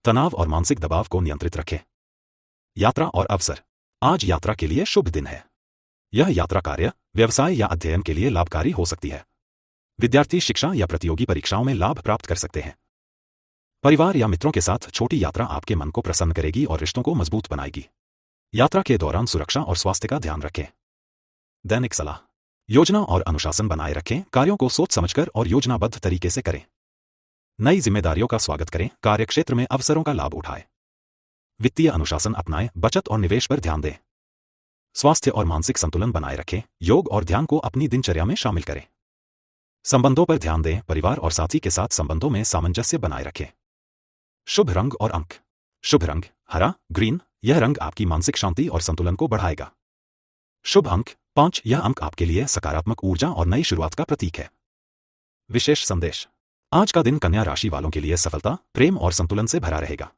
तनाव और मानसिक दबाव को नियंत्रित रखें। यात्रा और अवसर। आज यात्रा के लिए शुभ दिन है। यह यात्रा कार्य, व्यवसाय या अध्ययन के लिए लाभकारी हो सकती है। विद्यार्थी शिक्षा या प्रतियोगी परीक्षाओं में लाभ प्राप्त कर सकते हैं। परिवार या मित्रों के साथ छोटी यात्रा आपके मन को प्रसन्न करेगी और रिश्तों को मजबूत बनाएगी। यात्रा के दौरान सुरक्षा और स्वास्थ्य का ध्यान रखें। दैनिक सलाह। योजना और अनुशासन बनाए रखें। कार्यों को सोच समझकर और योजनाबद्ध तरीके से करें। नई जिम्मेदारियों का स्वागत करें। कार्यक्षेत्र में अवसरों का लाभ उठाएं। वित्तीय अनुशासन अपनाएं। बचत और निवेश पर ध्यान दें। स्वास्थ्य और मानसिक संतुलन बनाए रखें। योग और ध्यान को अपनी दिनचर्या में शामिल करें। संबंधों पर ध्यान दें। परिवार और साथी के साथ संबंधों में सामंजस्य बनाए रखें। शुभ रंग और अंक। शुभ रंग हरा, ग्रीन। यह रंग आपकी मानसिक शांति और संतुलन को बढ़ाएगा। शुभ अंक 5। यह अंक आपके लिए सकारात्मक ऊर्जा और नई शुरुआत का प्रतीक है। विशेष संदेश। आज का दिन कन्या राशि वालों के लिए सफलता, प्रेम और संतुलन से भरा रहेगा।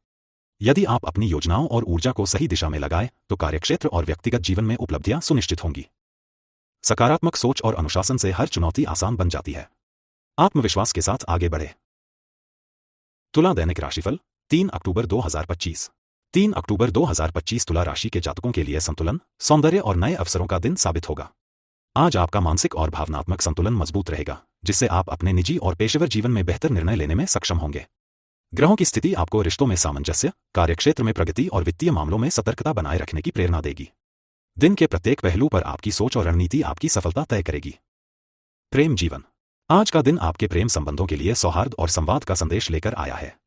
यदि आप अपनी योजनाओं और ऊर्जा को सही दिशा में लगाएं, तो कार्यक्षेत्र और व्यक्तिगत जीवन में उपलब्धियां सुनिश्चित होंगी। सकारात्मक सोच और अनुशासन से हर चुनौती आसान बन जाती है। आत्मविश्वास के साथ आगे बढ़े। तुला दैनिक राशिफल 3 अक्टूबर 2025। 3 अक्टूबर 2025 तुला राशि के जातकों के लिए संतुलन, सौंदर्य और नए अवसरों का दिन साबित होगा। आज आपका मानसिक और भावनात्मक संतुलन मजबूत रहेगा, जिससे आप अपने निजी और पेशेवर जीवन में बेहतर निर्णय लेने में सक्षम होंगे। ग्रहों की स्थिति आपको रिश्तों में सामंजस्य, कार्यक्षेत्र में प्रगति और वित्तीय मामलों में सतर्कता बनाए रखने की प्रेरणा देगी। दिन के प्रत्येक पहलू पर आपकी सोच और रणनीति आपकी सफलता तय करेगी। प्रेम जीवन। आज का दिन आपके प्रेम संबंधों के लिए सौहार्द और संवाद का संदेश लेकर आया है।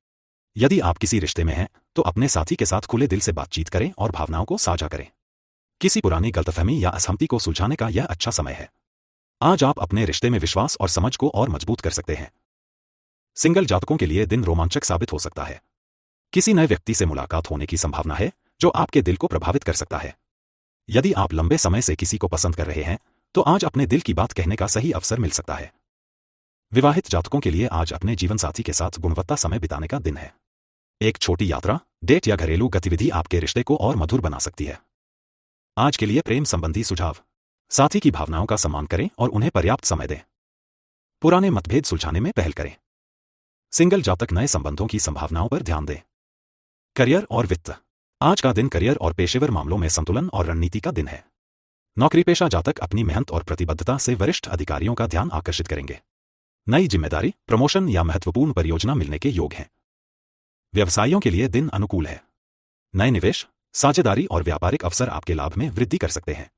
यदि आप किसी रिश्ते में हैं, तो अपने साथी के साथ खुले दिल से बातचीत करें और भावनाओं को साझा करें। किसी पुरानी गलतफहमी या असहमति को सुलझाने का यह अच्छा समय है। आज आप अपने रिश्ते में विश्वास और समझ को और मजबूत कर सकते हैं। सिंगल जातकों के लिए दिन रोमांचक साबित हो सकता है। किसी नए व्यक्ति से मुलाकात होने की संभावना है, जो आपके दिल को प्रभावित कर सकता है। यदि आप लंबे समय से किसी को पसंद कर रहे हैं, तो आज अपने दिल की बात कहने का सही अवसर मिल सकता है। विवाहित जातकों के लिए आज अपने जीवनसाथी के साथ गुणवत्ता समय बिताने का दिन है। एक छोटी यात्रा, डेट या घरेलू गतिविधि आपके रिश्ते को और मधुर बना सकती है। आज के लिए प्रेम संबंधी सुझाव। साथी की भावनाओं का सम्मान करें और उन्हें पर्याप्त समय दें। पुराने मतभेद सुलझाने में पहल करें। सिंगल जातक नए संबंधों की संभावनाओं पर ध्यान दें। करियर और वित्त। आज का दिन करियर और पेशेवर मामलों में संतुलन और रणनीति का दिन है। नौकरीपेशा जातक अपनी मेहनत और प्रतिबद्धता से वरिष्ठ अधिकारियों का ध्यान आकर्षित करेंगे। नई जिम्मेदारी, प्रमोशन या महत्वपूर्ण परियोजना मिलने के योग हैं। व्यवसायियों के लिए दिन अनुकूल है। नए निवेश, साझेदारी और व्यापारिक अवसर आपके लाभ में वृद्धि कर सकते हैं।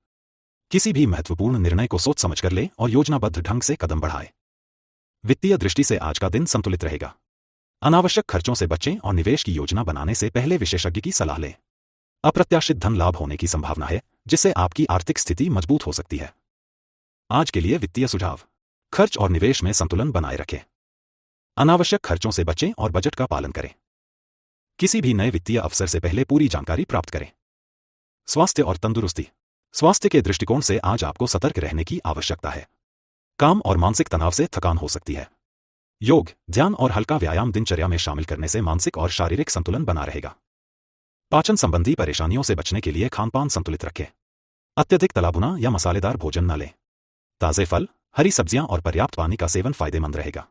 किसी भी महत्वपूर्ण निर्णय को सोच समझकर लें और योजनाबद्ध ढंग से कदम बढ़ाएं। वित्तीय दृष्टि से आज का दिन संतुलित रहेगा। अनावश्यक खर्चों से बचें और निवेश की योजना बनाने से पहले विशेषज्ञ की सलाह लें। अप्रत्याशित धन लाभ होने की संभावना है, जिससे आपकी आर्थिक स्थिति मजबूत हो सकती है। आज के लिए वित्तीय सुझाव। खर्च और निवेश में संतुलन बनाए रखें। अनावश्यक खर्चों से बचें और बजट का पालन करें। किसी भी नए वित्तीय अवसर से पहले पूरी जानकारी प्राप्त करें। स्वास्थ्य और तंदुरुस्ती। स्वास्थ्य के दृष्टिकोण से आज आपको सतर्क रहने की आवश्यकता है। काम और मानसिक तनाव से थकान हो सकती है। योग, ध्यान और हल्का व्यायाम दिनचर्या में शामिल करने से मानसिक और शारीरिक संतुलन बना रहेगा। पाचन संबंधी परेशानियों से बचने के लिए खानपान संतुलित रखें। अत्यधिक तलाभुना या मसालेदार भोजन न लें। ताजे फल, हरी सब्जियां और पर्याप्त पानी का सेवन फायदेमंद रहेगा।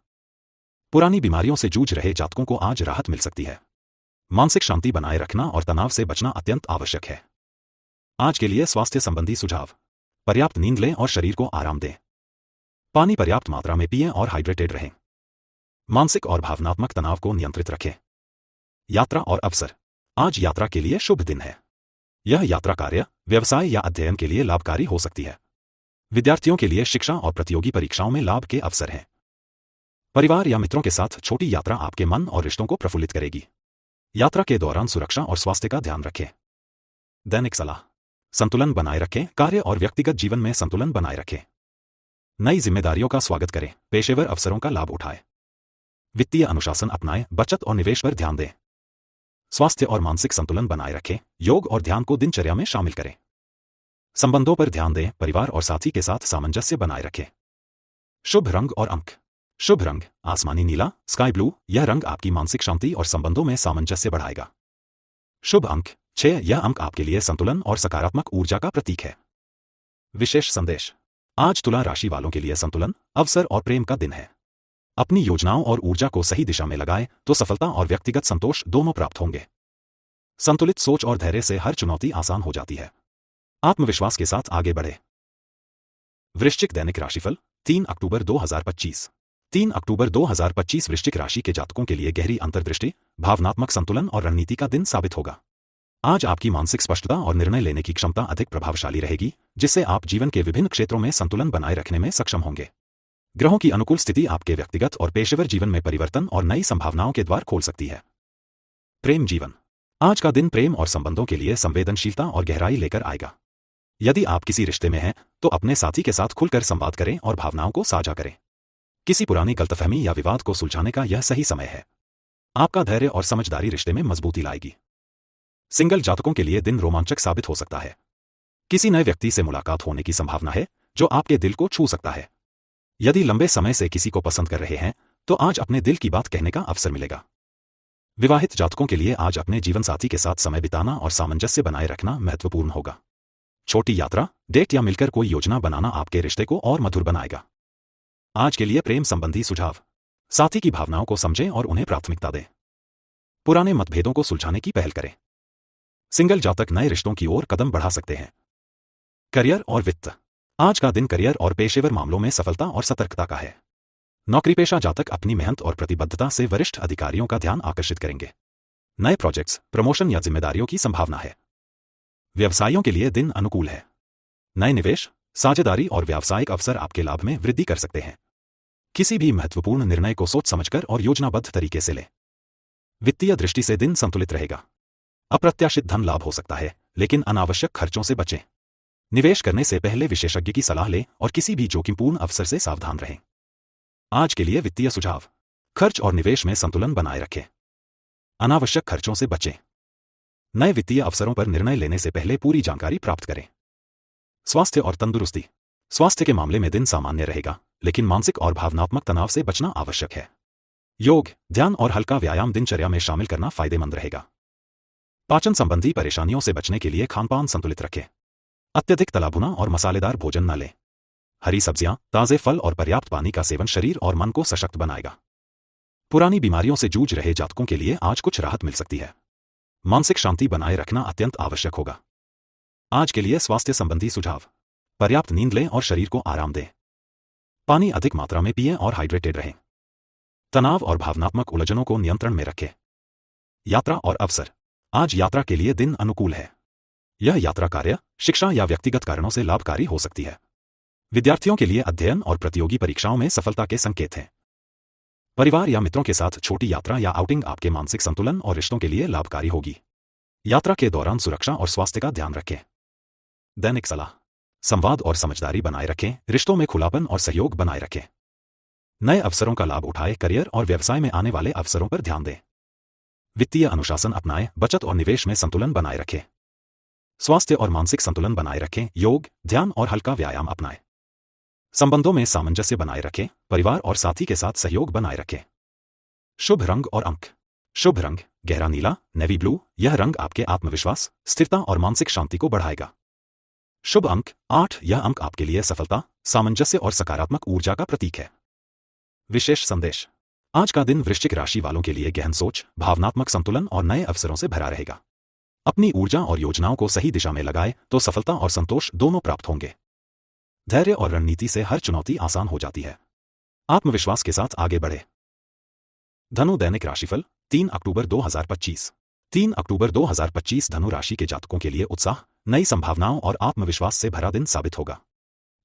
पुरानी बीमारियों से जूझ रहे जातकों को आज राहत मिल सकती है। मानसिक शांति बनाए रखना और तनाव से बचना अत्यंत आवश्यक है। आज के लिए स्वास्थ्य संबंधी सुझाव। पर्याप्त नींद लें और शरीर को आराम दें। पानी पर्याप्त मात्रा में पिएं और हाइड्रेटेड रहें। मानसिक और भावनात्मक तनाव को नियंत्रित रखें। यात्रा और अवसर। आज यात्रा के लिए शुभ दिन है। यह यात्रा कार्य, व्यवसाय या अध्ययन के लिए लाभकारी हो सकती है। विद्यार्थियों के लिए शिक्षा और प्रतियोगी परीक्षाओं में लाभ के अवसर हैं। परिवार या मित्रों के साथ छोटी यात्रा आपके मन और रिश्तों को प्रफुल्लित करेगी। यात्रा के दौरान सुरक्षा और स्वास्थ्य का ध्यान रखें। दैनिक सलाह। संतुलन बनाए रखें। कार्य और व्यक्तिगत जीवन में संतुलन बनाए रखें। नई जिम्मेदारियों का स्वागत करें। पेशेवर अवसरों का लाभ उठाएं। वित्तीय अनुशासन अपनाएं। बचत और निवेश पर ध्यान दें। स्वास्थ्य और मानसिक संतुलन बनाए रखें। योग और ध्यान को दिनचर्या में शामिल करें। संबंधों पर ध्यान दें। परिवार और साथी के साथ सामंजस्य बनाए रखें। शुभ रंग और अंक। शुभ रंग आसमानी नीला, स्काई ब्लू। यह रंग आपकी मानसिक शांति और संबंधों में सामंजस्य बढ़ाएगा। शुभ अंक 6। यह अंक आपके लिए संतुलन और सकारात्मक ऊर्जा का प्रतीक है। विशेष संदेश। आज तुला राशि वालों के लिए संतुलन, अवसर और प्रेम का दिन है। अपनी योजनाओं और ऊर्जा को सही दिशा में लगाएं तो सफलता और व्यक्तिगत संतोष दोनों प्राप्त होंगे। संतुलित सोच और धैर्य से हर चुनौती आसान हो जाती है। आत्मविश्वास के साथ आगे बढ़े। वृश्चिक दैनिक राशिफल 3 अक्टूबर 2025। 3 अक्टूबर 2025 वृश्चिक राशि के जातकों के लिए गहरी अंतर्दृष्टि, भावनात्मक संतुलन और रणनीति का दिन साबित होगा। आज आपकी मानसिक स्पष्टता और निर्णय लेने की क्षमता अधिक प्रभावशाली रहेगी, जिससे आप जीवन के विभिन्न क्षेत्रों में संतुलन बनाए रखने में सक्षम होंगे। ग्रहों की अनुकूल स्थिति आपके व्यक्तिगत और पेशेवर जीवन में परिवर्तन और नई संभावनाओं के द्वार खोल सकती है। प्रेम जीवन। आज का दिन प्रेम और संबंधों के लिए संवेदनशीलता और गहराई लेकर आएगा। यदि आप किसी रिश्ते में हैं, तो अपने साथी के साथ खुलकर संवाद करें और भावनाओं को साझा करें। किसी पुरानी गलतफहमी या विवाद को सुलझाने का यह सही समय है। आपका धैर्य और समझदारी रिश्ते में मजबूती लाएगी। सिंगल जातकों के लिए दिन रोमांचक साबित हो सकता है। किसी नए व्यक्ति से मुलाकात होने की संभावना है, जो आपके दिल को छू सकता है। यदि लंबे समय से किसी को पसंद कर रहे हैं, तो आज अपने दिल की बात कहने का अवसर मिलेगा। विवाहित जातकों के लिए आज अपने जीवनसाथी के साथ समय बिताना और सामंजस्य बनाए रखना महत्वपूर्ण होगा। छोटी यात्रा, डेट या मिलकर कोई योजना बनाना आपके रिश्ते को और मधुर बनाएगा। आज के लिए प्रेम संबंधी सुझाव। साथी की भावनाओं को समझें और उन्हें प्राथमिकता दें। पुराने मतभेदों को सुलझाने की पहल करें। सिंगल जातक नए रिश्तों की ओर कदम बढ़ा सकते हैं। करियर और वित्त। आज का दिन करियर और पेशेवर मामलों में सफलता और सतर्कता का है। नौकरीपेशा जातक अपनी मेहनत और प्रतिबद्धता से वरिष्ठ अधिकारियों का ध्यान आकर्षित करेंगे। नए प्रोजेक्ट्स, प्रमोशन या जिम्मेदारियों की संभावना है। व्यवसायियों के लिए दिन अनुकूल है। नए निवेश, साझेदारी और व्यावसायिक अवसर आपके लाभ में वृद्धि कर सकते हैं। किसी भी महत्वपूर्ण निर्णय को सोच समझकर और योजनाबद्ध तरीके से लें। वित्तीय दृष्टि से दिन संतुलित रहेगा। अप्रत्याशित धन लाभ हो सकता है, लेकिन अनावश्यक खर्चों से बचें। निवेश करने से पहले विशेषज्ञ की सलाह लें और किसी भी जोखिमपूर्ण अवसर से सावधान रहें। आज के लिए वित्तीय सुझाव। खर्च और निवेश में संतुलन बनाए रखें। अनावश्यक खर्चों से बचें। नए वित्तीय अवसरों पर निर्णय लेने से पहले पूरी जानकारी प्राप्त करें। स्वास्थ्य और तंदुरुस्ती। स्वास्थ्य के मामले में दिन सामान्य रहेगा, लेकिन मानसिक और भावनात्मक तनाव से बचना आवश्यक है। योग, ध्यान और हल्का व्यायाम दिनचर्या में शामिल करना फायदेमंद रहेगा। पाचन संबंधी परेशानियों से बचने के लिए खानपान संतुलित रखें। अत्यधिक तलाभुना और मसालेदार भोजन न लें। हरी सब्जियां, ताजे फल और पर्याप्त पानी का सेवन शरीर और मन को सशक्त बनाएगा। पुरानी बीमारियों से जूझ रहे जातकों के लिए आज कुछ राहत मिल सकती है। मानसिक शांति बनाए रखना अत्यंत आवश्यक होगा। आज के लिए स्वास्थ्य संबंधी सुझाव। पर्याप्त नींद लें और शरीर को आराम दें। पानी अधिक मात्रा में पिएं और हाइड्रेटेड रहें। तनाव और भावनात्मक उलझनों को नियंत्रण में रखें। यात्रा और अवसर। आज यात्रा के लिए दिन अनुकूल है। यह यात्रा कार्य, शिक्षा या व्यक्तिगत कारणों से लाभकारी हो सकती है। विद्यार्थियों के लिए अध्ययन और प्रतियोगी परीक्षाओं में सफलता के संकेत हैं। परिवार या मित्रों के साथ छोटी यात्रा या आउटिंग आपके मानसिक संतुलन और रिश्तों के लिए लाभकारी होगी। यात्रा के दौरान सुरक्षा और स्वास्थ्य का ध्यान रखें। दैनिक सलाह। संवाद और समझदारी बनाए रखें, रिश्तों में खुलापन और सहयोग बनाए रखें। नए अवसरों का लाभ उठाएं, करियर और व्यवसाय में आने वाले अवसरों पर ध्यान दें। वित्तीय अनुशासन अपनाएं, बचत और निवेश में संतुलन बनाए रखें। स्वास्थ्य और मानसिक संतुलन बनाए रखें, योग, ध्यान और हल्का व्यायाम अपनाएं। संबंधों में सामंजस्य बनाए रखें, परिवार और साथी के साथ सहयोग बनाए रखें। शुभ रंग और अंक। शुभ रंग गहरा नीला, नेवी ब्लू। यह रंग आपके आत्मविश्वास, स्थिरता और मानसिक शांति को बढ़ाएगा। शुभ अंक 8। यह अंक आपके लिए सफलता, सामंजस्य और सकारात्मक ऊर्जा का प्रतीक है। विशेष संदेश। आज का दिन वृश्चिक राशि वालों के लिए गहन सोच, भावनात्मक संतुलन और नए अवसरों से भरा रहेगा। अपनी ऊर्जा और योजनाओं को सही दिशा में लगाए तो सफलता और संतोष दोनों प्राप्त होंगे। धैर्य और रणनीति से हर चुनौती आसान हो जाती है। आत्मविश्वास के साथ आगे बढ़े। धनु दैनिक राशिफल 3 अक्टूबर 2025। 3 अक्टूबर 2025 धनु राशि के जातकों के लिए उत्साह, नई संभावनाओं और आत्मविश्वास से भरा दिन साबित होगा।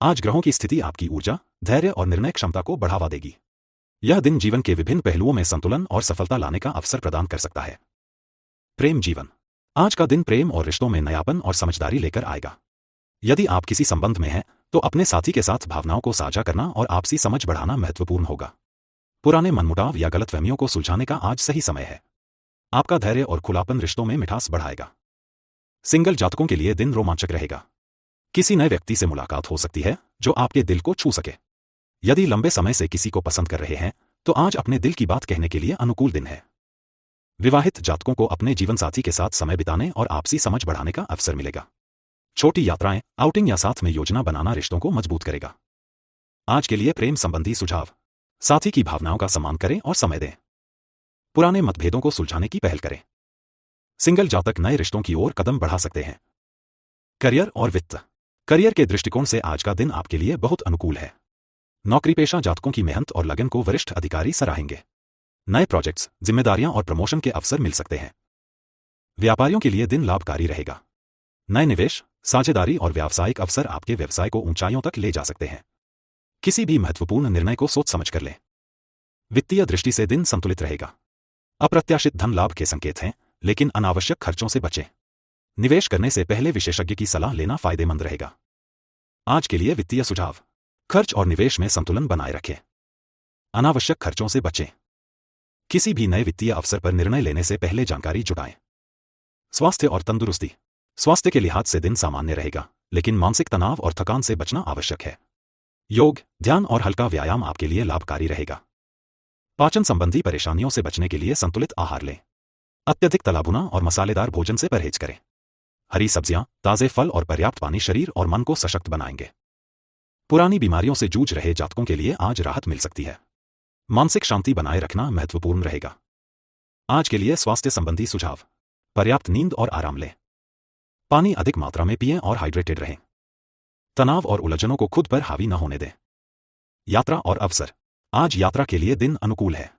आज ग्रहों की स्थिति आपकी ऊर्जा, धैर्य और निर्णय क्षमता को बढ़ावा देगी। यह दिन जीवन के विभिन्न पहलुओं में संतुलन और सफलता लाने का अवसर प्रदान कर सकता है। प्रेम जीवन। आज का दिन प्रेम और रिश्तों में नयापन और समझदारी लेकर आएगा। यदि आप किसी संबंध में हैं तो अपने साथी के साथ भावनाओं को साझा करना और आपसी समझ बढ़ाना महत्वपूर्ण होगा। पुराने मनमुटाव या गलतफहमियों को सुलझाने का आज सही समय है। आपका धैर्य और खुलापन रिश्तों में मिठास बढ़ाएगा। सिंगल जातकों के लिए दिन रोमांचक रहेगा। किसी नए व्यक्ति से मुलाकात हो सकती है जो आपके दिल को छू सके। यदि लंबे समय से किसी को पसंद कर रहे हैं तो आज अपने दिल की बात कहने के लिए अनुकूल दिन है। विवाहित जातकों को अपने जीवनसाथी के साथ समय बिताने और आपसी समझ बढ़ाने का अवसर मिलेगा। छोटी यात्राएं, आउटिंग या साथ में योजना बनाना रिश्तों को मजबूत करेगा। आज के लिए प्रेम संबंधी सुझाव। साथी की भावनाओं का सम्मान करें और समय दें। पुराने मतभेदों को सुलझाने की पहल करें। सिंगल जातक नए रिश्तों की ओर कदम बढ़ा सकते हैं। करियर और वित्त। करियर के दृष्टिकोण से आज का दिन आपके लिए बहुत अनुकूल है। नौकरीपेशा जातकों की मेहनत और लगन को वरिष्ठ अधिकारी सराहेंगे। नए प्रोजेक्ट्स, जिम्मेदारियां और प्रमोशन के अवसर मिल सकते हैं। व्यापारियों के लिए दिन लाभकारी रहेगा। नए निवेश, साझेदारी और व्यावसायिक अवसर आपके व्यवसाय को ऊंचाइयों तक ले जा सकते हैं। किसी भी महत्वपूर्ण निर्णय को सोच समझ कर लें। वित्तीय दृष्टि से दिन संतुलित रहेगा। अप्रत्याशित धन लाभ के संकेत हैं, लेकिन अनावश्यक खर्चों से बचें। निवेश करने से पहले विशेषज्ञ की सलाह लेना फायदेमंद रहेगा। आज के लिए वित्तीय सुझाव। खर्च और निवेश में संतुलन बनाए रखें। अनावश्यक खर्चों से बचें। किसी भी नए वित्तीय अवसर पर निर्णय लेने से पहले जानकारी जुटाएं। स्वास्थ्य और तंदुरुस्ती। स्वास्थ्य के लिहाज से दिन सामान्य रहेगा, लेकिन मानसिक तनाव और थकान से बचना आवश्यक है। योग, ध्यान और हल्का व्यायाम आपके लिए लाभकारी रहेगा। पाचन संबंधी परेशानियों से बचने के लिए संतुलित आहार लें। अत्यधिक तला भुना और मसालेदार भोजन से परहेज करें। हरी सब्जियां, ताजे फल और पर्याप्त पानी शरीर और मन को सशक्त बनाएंगे। पुरानी बीमारियों से जूझ रहे जातकों के लिए आज राहत मिल सकती है। मानसिक शांति बनाए रखना महत्वपूर्ण रहेगा। आज के लिए स्वास्थ्य संबंधी सुझाव। पर्याप्त नींद और आराम लें। पानी अधिक मात्रा में पिएं और हाइड्रेटेड रहें। तनाव और उलझनों को खुद पर हावी न होने दें। यात्रा और अवसर। आज यात्रा के लिए दिन अनुकूल है।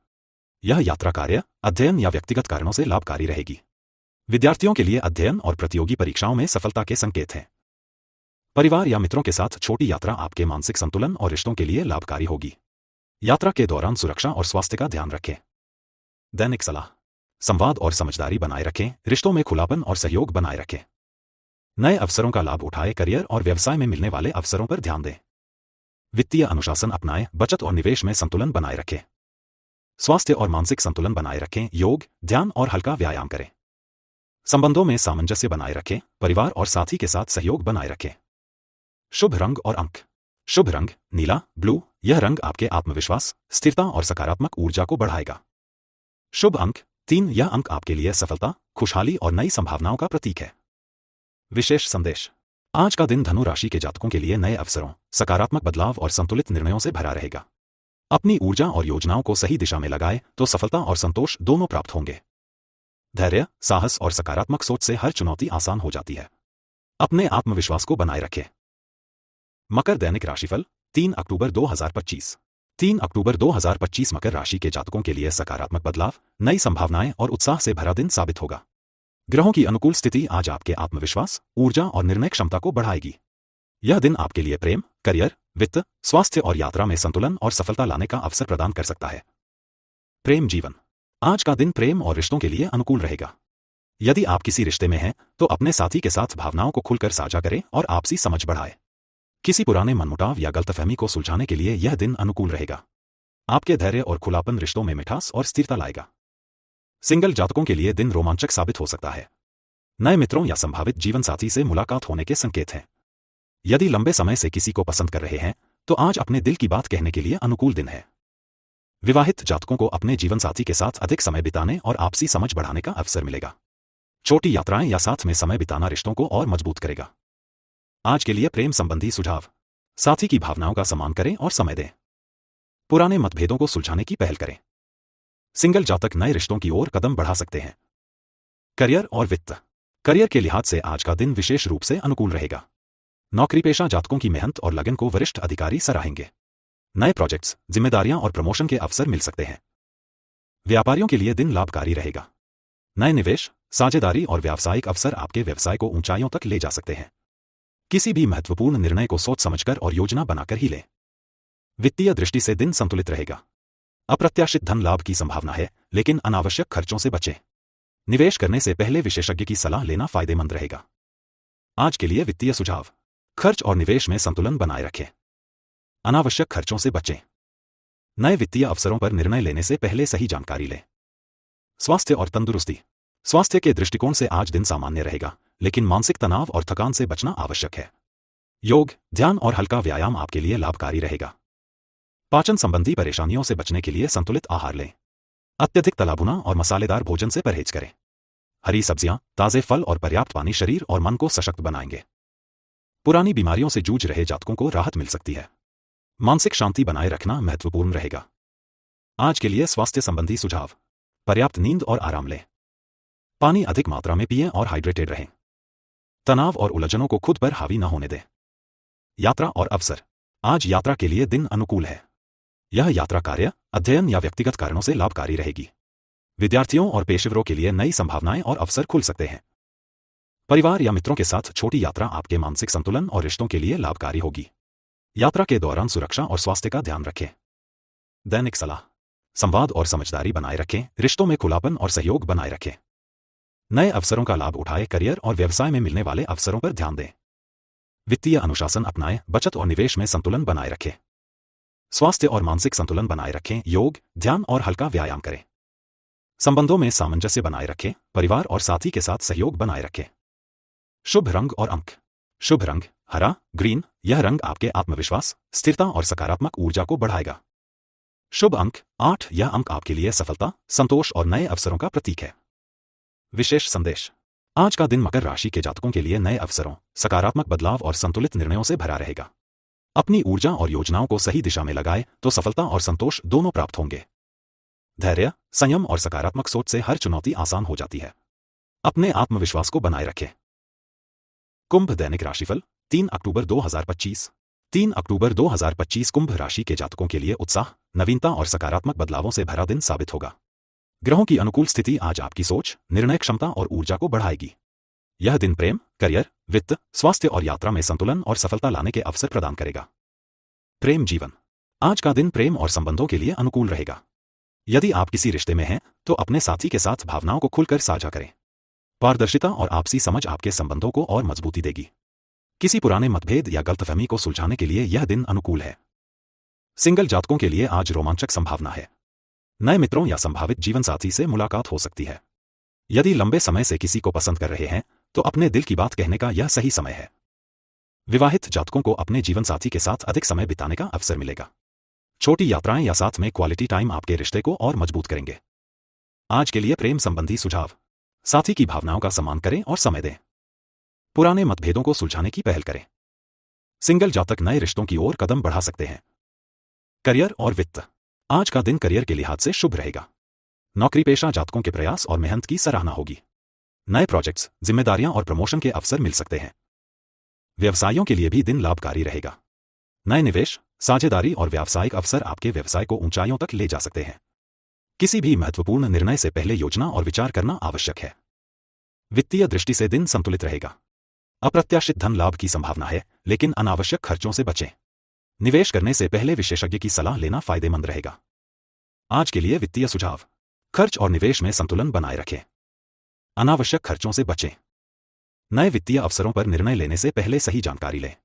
यह यात्रा कार्य, अध्ययन या व्यक्तिगत कारणों से लाभकारी रहेगी। विद्यार्थियों के लिए अध्ययन और प्रतियोगी परीक्षाओं में सफलता के संकेत हैं। परिवार या मित्रों के साथ छोटी यात्रा आपके मानसिक संतुलन और रिश्तों के लिए लाभकारी होगी। यात्रा के दौरान सुरक्षा और स्वास्थ्य का ध्यान रखें। दैनिक सलाह। संवाद और समझदारी बनाए रखें, रिश्तों में खुलापन और सहयोग बनाए रखें। नए अवसरों का लाभ उठाएं, करियर और व्यवसाय में मिलने वाले अवसरों पर ध्यान दें। वित्तीय अनुशासन अपनाएं, बचत और निवेश में संतुलन बनाए रखें। स्वास्थ्य और मानसिक संतुलन बनाए रखें, योग, ध्यान और हल्का व्यायाम करें। संबंधों में सामंजस्य बनाए रखें, परिवार और साथी के साथ सहयोग बनाए रखें। शुभ रंग और अंक। शुभ रंग नीला, ब्लू। यह रंग आपके आत्मविश्वास, स्थिरता और सकारात्मक ऊर्जा को बढ़ाएगा। शुभ अंक 3। यह अंक आपके लिए सफलता, खुशहाली और नई संभावनाओं का प्रतीक है। विशेष संदेश। आज का दिन धनु राशि के जातकों के लिए नए अवसरों, सकारात्मक बदलाव और संतुलित निर्णयों से भरा रहेगा। अपनी ऊर्जा और योजनाओं को सही दिशा में लगाए तो सफलता और संतोष दोनों प्राप्त होंगे। धैर्य, साहस और सकारात्मक सोच से हर चुनौती आसान हो जाती है। अपने आत्मविश्वास को बनाए रखें। मकर दैनिक राशिफल 3 अक्टूबर 2025। 3 अक्टूबर 2025 मकर राशि के जातकों के लिए सकारात्मक बदलाव, नई संभावनाएं और उत्साह से भरा दिन साबित होगा। ग्रहों की अनुकूल स्थिति आज आपके आत्मविश्वास, ऊर्जा और निर्णय क्षमता को बढ़ाएगी। यह दिन आपके लिए प्रेम, करियर, वित्त, स्वास्थ्य और यात्रा में संतुलन और सफलता लाने का अवसर प्रदान कर सकता है। प्रेम जीवन। आज का दिन प्रेम और रिश्तों के लिए अनुकूल रहेगा। यदि आप किसी रिश्ते में हैं तो अपने साथी के साथ भावनाओं को खुलकर साझा करें और आपसी समझ बढ़ाएं। किसी पुराने मनमुटाव या गलतफहमी को सुलझाने के लिए यह दिन अनुकूल रहेगा। आपके धैर्य और खुलापन रिश्तों में मिठास और स्थिरता लाएगा। सिंगल जातकों के लिए दिन रोमांचक साबित हो सकता है। नए मित्रों या संभावित जीवनसाथी से मुलाकात होने के संकेत हैं। यदि लंबे समय से किसी को पसंद कर रहे हैं तो आज अपने दिल की बात कहने के लिए अनुकूल दिन है। विवाहित जातकों को अपने जीवनसाथी के साथ अधिक समय बिताने और आपसी समझ बढ़ाने का अवसर मिलेगा। छोटी यात्राएं या साथ में समय बिताना रिश्तों को और मजबूत करेगा। आज के लिए प्रेम संबंधी सुझाव। साथी की भावनाओं का सम्मान करें और समय दें। पुराने मतभेदों को सुलझाने की पहल करें। सिंगल जातक नए रिश्तों की ओर कदम बढ़ा सकते हैं। करियर और वित्त। करियर के लिहाज से आज का दिन विशेष रूप से अनुकूल रहेगा। नौकरीपेशा जातकों की मेहनत और लगन को वरिष्ठ अधिकारी सराहेंगे। नए प्रोजेक्ट्स, जिम्मेदारियां और प्रमोशन के अवसर मिल सकते हैं। व्यापारियों के लिए दिन लाभकारी रहेगा। नए निवेश, साझेदारी और व्यावसायिक अवसर आपके व्यवसाय को ऊंचाइयों तक ले जा सकते हैं। किसी भी महत्वपूर्ण निर्णय को सोच समझकर और योजना बनाकर ही लें। वित्तीय दृष्टि से दिन संतुलित रहेगा। अप्रत्याशित धन लाभ की संभावना है, लेकिन अनावश्यक खर्चों से बचें। निवेश करने से पहले विशेषज्ञ की सलाह लेना फायदेमंद रहेगा। आज के लिए वित्तीय सुझाव। खर्च और निवेश में संतुलन बनाए रखें। अनावश्यक खर्चों से बचें। नए वित्तीय अवसरों पर निर्णय लेने से पहले सही जानकारी लें। स्वास्थ्य और तंदुरुस्ती। स्वास्थ्य के दृष्टिकोण से आज दिन सामान्य रहेगा, लेकिन मानसिक तनाव और थकान से बचना आवश्यक है। योग, ध्यान और हल्का व्यायाम आपके लिए लाभकारी रहेगा। पाचन संबंधी परेशानियों से बचने के लिए संतुलित आहार लें। अत्यधिक तलाभुना और मसालेदार भोजन से परहेज करें। हरी सब्जियां, ताजे फल और पर्याप्त पानी शरीर और मन को सशक्त बनाएंगे। पुरानी बीमारियों से जूझ रहे जातकों को राहत मिल सकती है। मानसिक शांति बनाए रखना महत्वपूर्ण रहेगा। आज के लिए स्वास्थ्य संबंधी सुझाव। पर्याप्त नींद और आराम लें। पानी अधिक मात्रा में पिएं और हाइड्रेटेड रहें। तनाव और उलझनों को खुद पर हावी न होने दें। यात्रा और अवसर। आज यात्रा के लिए दिन अनुकूल है। यह यात्रा कार्य, अध्ययन या व्यक्तिगत कारणों से लाभकारी रहेगी। विद्यार्थियों और पेशेवरों के लिए नई संभावनाएं और अवसर खुल सकते हैं। परिवार या मित्रों के साथ छोटी यात्रा आपके मानसिक संतुलन और रिश्तों के लिए लाभकारी होगी। यात्रा के दौरान सुरक्षा और स्वास्थ्य का ध्यान रखें। दैनिक सलाह। संवाद और समझदारी बनाए रखें। रिश्तों में खुलापन और सहयोग बनाए रखें। नए अवसरों का लाभ उठाएं। करियर और व्यवसाय में मिलने वाले अवसरों पर ध्यान दें। वित्तीय अनुशासन अपनाएं। बचत और निवेश में संतुलन बनाए रखें। स्वास्थ्य और मानसिक संतुलन बनाए रखें। योग, ध्यान और हल्का व्यायाम करें। संबंधों में सामंजस्य बनाए रखें। परिवार और साथी के साथ सहयोग बनाए रखें। शुभ रंग और अंक। शुभ रंग हरा, ग्रीन। यह रंग आपके आत्मविश्वास, स्थिरता और सकारात्मक ऊर्जा को बढ़ाएगा। शुभ अंक 8। यह अंक आपके लिए सफलता, संतोष और नए अवसरों का प्रतीक है। विशेष संदेश। आज का दिन मकर राशि के जातकों के लिए नए अवसरों, सकारात्मक बदलाव और संतुलित निर्णयों से भरा रहेगा। अपनी ऊर्जा और योजनाओं को सही दिशा में लगाए तो सफलता और संतोष दोनों प्राप्त होंगे। धैर्य, संयम और सकारात्मक सोच से हर चुनौती आसान हो जाती है। अपने आत्मविश्वास को बनाए रखें। कुंभ दैनिक राशिफल 3 अक्टूबर 2025। 3 अक्टूबर 2025 कुंभ राशि के जातकों के लिए उत्साह, नवीनता और सकारात्मक बदलावों से भरा दिन साबित होगा। ग्रहों की अनुकूल स्थिति आज आपकी सोच, निर्णय क्षमता और ऊर्जा को बढ़ाएगी। यह दिन प्रेम, करियर, वित्त, स्वास्थ्य और यात्रा में संतुलन और सफलता लाने के अवसर प्रदान करेगा। प्रेम जीवन। आज का दिन प्रेम और संबंधों के लिए अनुकूल रहेगा। यदि आप किसी रिश्ते में हैं तो अपने साथी के साथ भावनाओं को खुलकर साझा करें। पारदर्शिता और आपसी समझ आपके संबंधों को और मजबूती देगी। किसी पुराने मतभेद या गलतफहमी को सुलझाने के लिए यह दिन अनुकूल है। सिंगल जातकों के लिए आज रोमांचक संभावना है। नए मित्रों या संभावित जीवनसाथी से मुलाकात हो सकती है। यदि लंबे समय से किसी को पसंद कर रहे हैं तो अपने दिल की बात कहने का यह सही समय है। विवाहित जातकों को अपने जीवनसाथी के साथ अधिक समय बिताने का अवसर मिलेगा। छोटी यात्राएं या साथ में क्वालिटी टाइम आपके रिश्ते को और मजबूत करेंगे। आज के लिए प्रेम संबंधी सुझाव। साथी की भावनाओं का सम्मान करें और समय दें। पुराने मतभेदों को सुलझाने की पहल करें। सिंगल जातक नए रिश्तों की ओर कदम बढ़ा सकते हैं। करियर और वित्त। आज का दिन करियर के लिहाज से शुभ रहेगा। नौकरी पेशा जातकों के प्रयास और मेहनत की सराहना होगी। नए प्रोजेक्ट्स, जिम्मेदारियां और प्रमोशन के अवसर मिल सकते हैं। व्यवसायियों के लिए भी दिन लाभकारी रहेगा। नए निवेश, साझेदारी और व्यावसायिक अवसर आपके व्यवसाय को ऊंचाइयों तक ले जा सकते हैं। किसी भी महत्वपूर्ण निर्णय से पहले योजना और विचार करना आवश्यक है। वित्तीय दृष्टि से दिन संतुलित रहेगा। अप्रत्याशित धन लाभ की संभावना है, लेकिन अनावश्यक खर्चों से बचें। निवेश करने से पहले विशेषज्ञ की सलाह लेना फायदेमंद रहेगा। आज के लिए वित्तीय सुझाव। खर्च और निवेश में संतुलन बनाए रखें। अनावश्यक खर्चों से बचें। नए वित्तीय अवसरों पर निर्णय लेने से पहले सही जानकारी लें।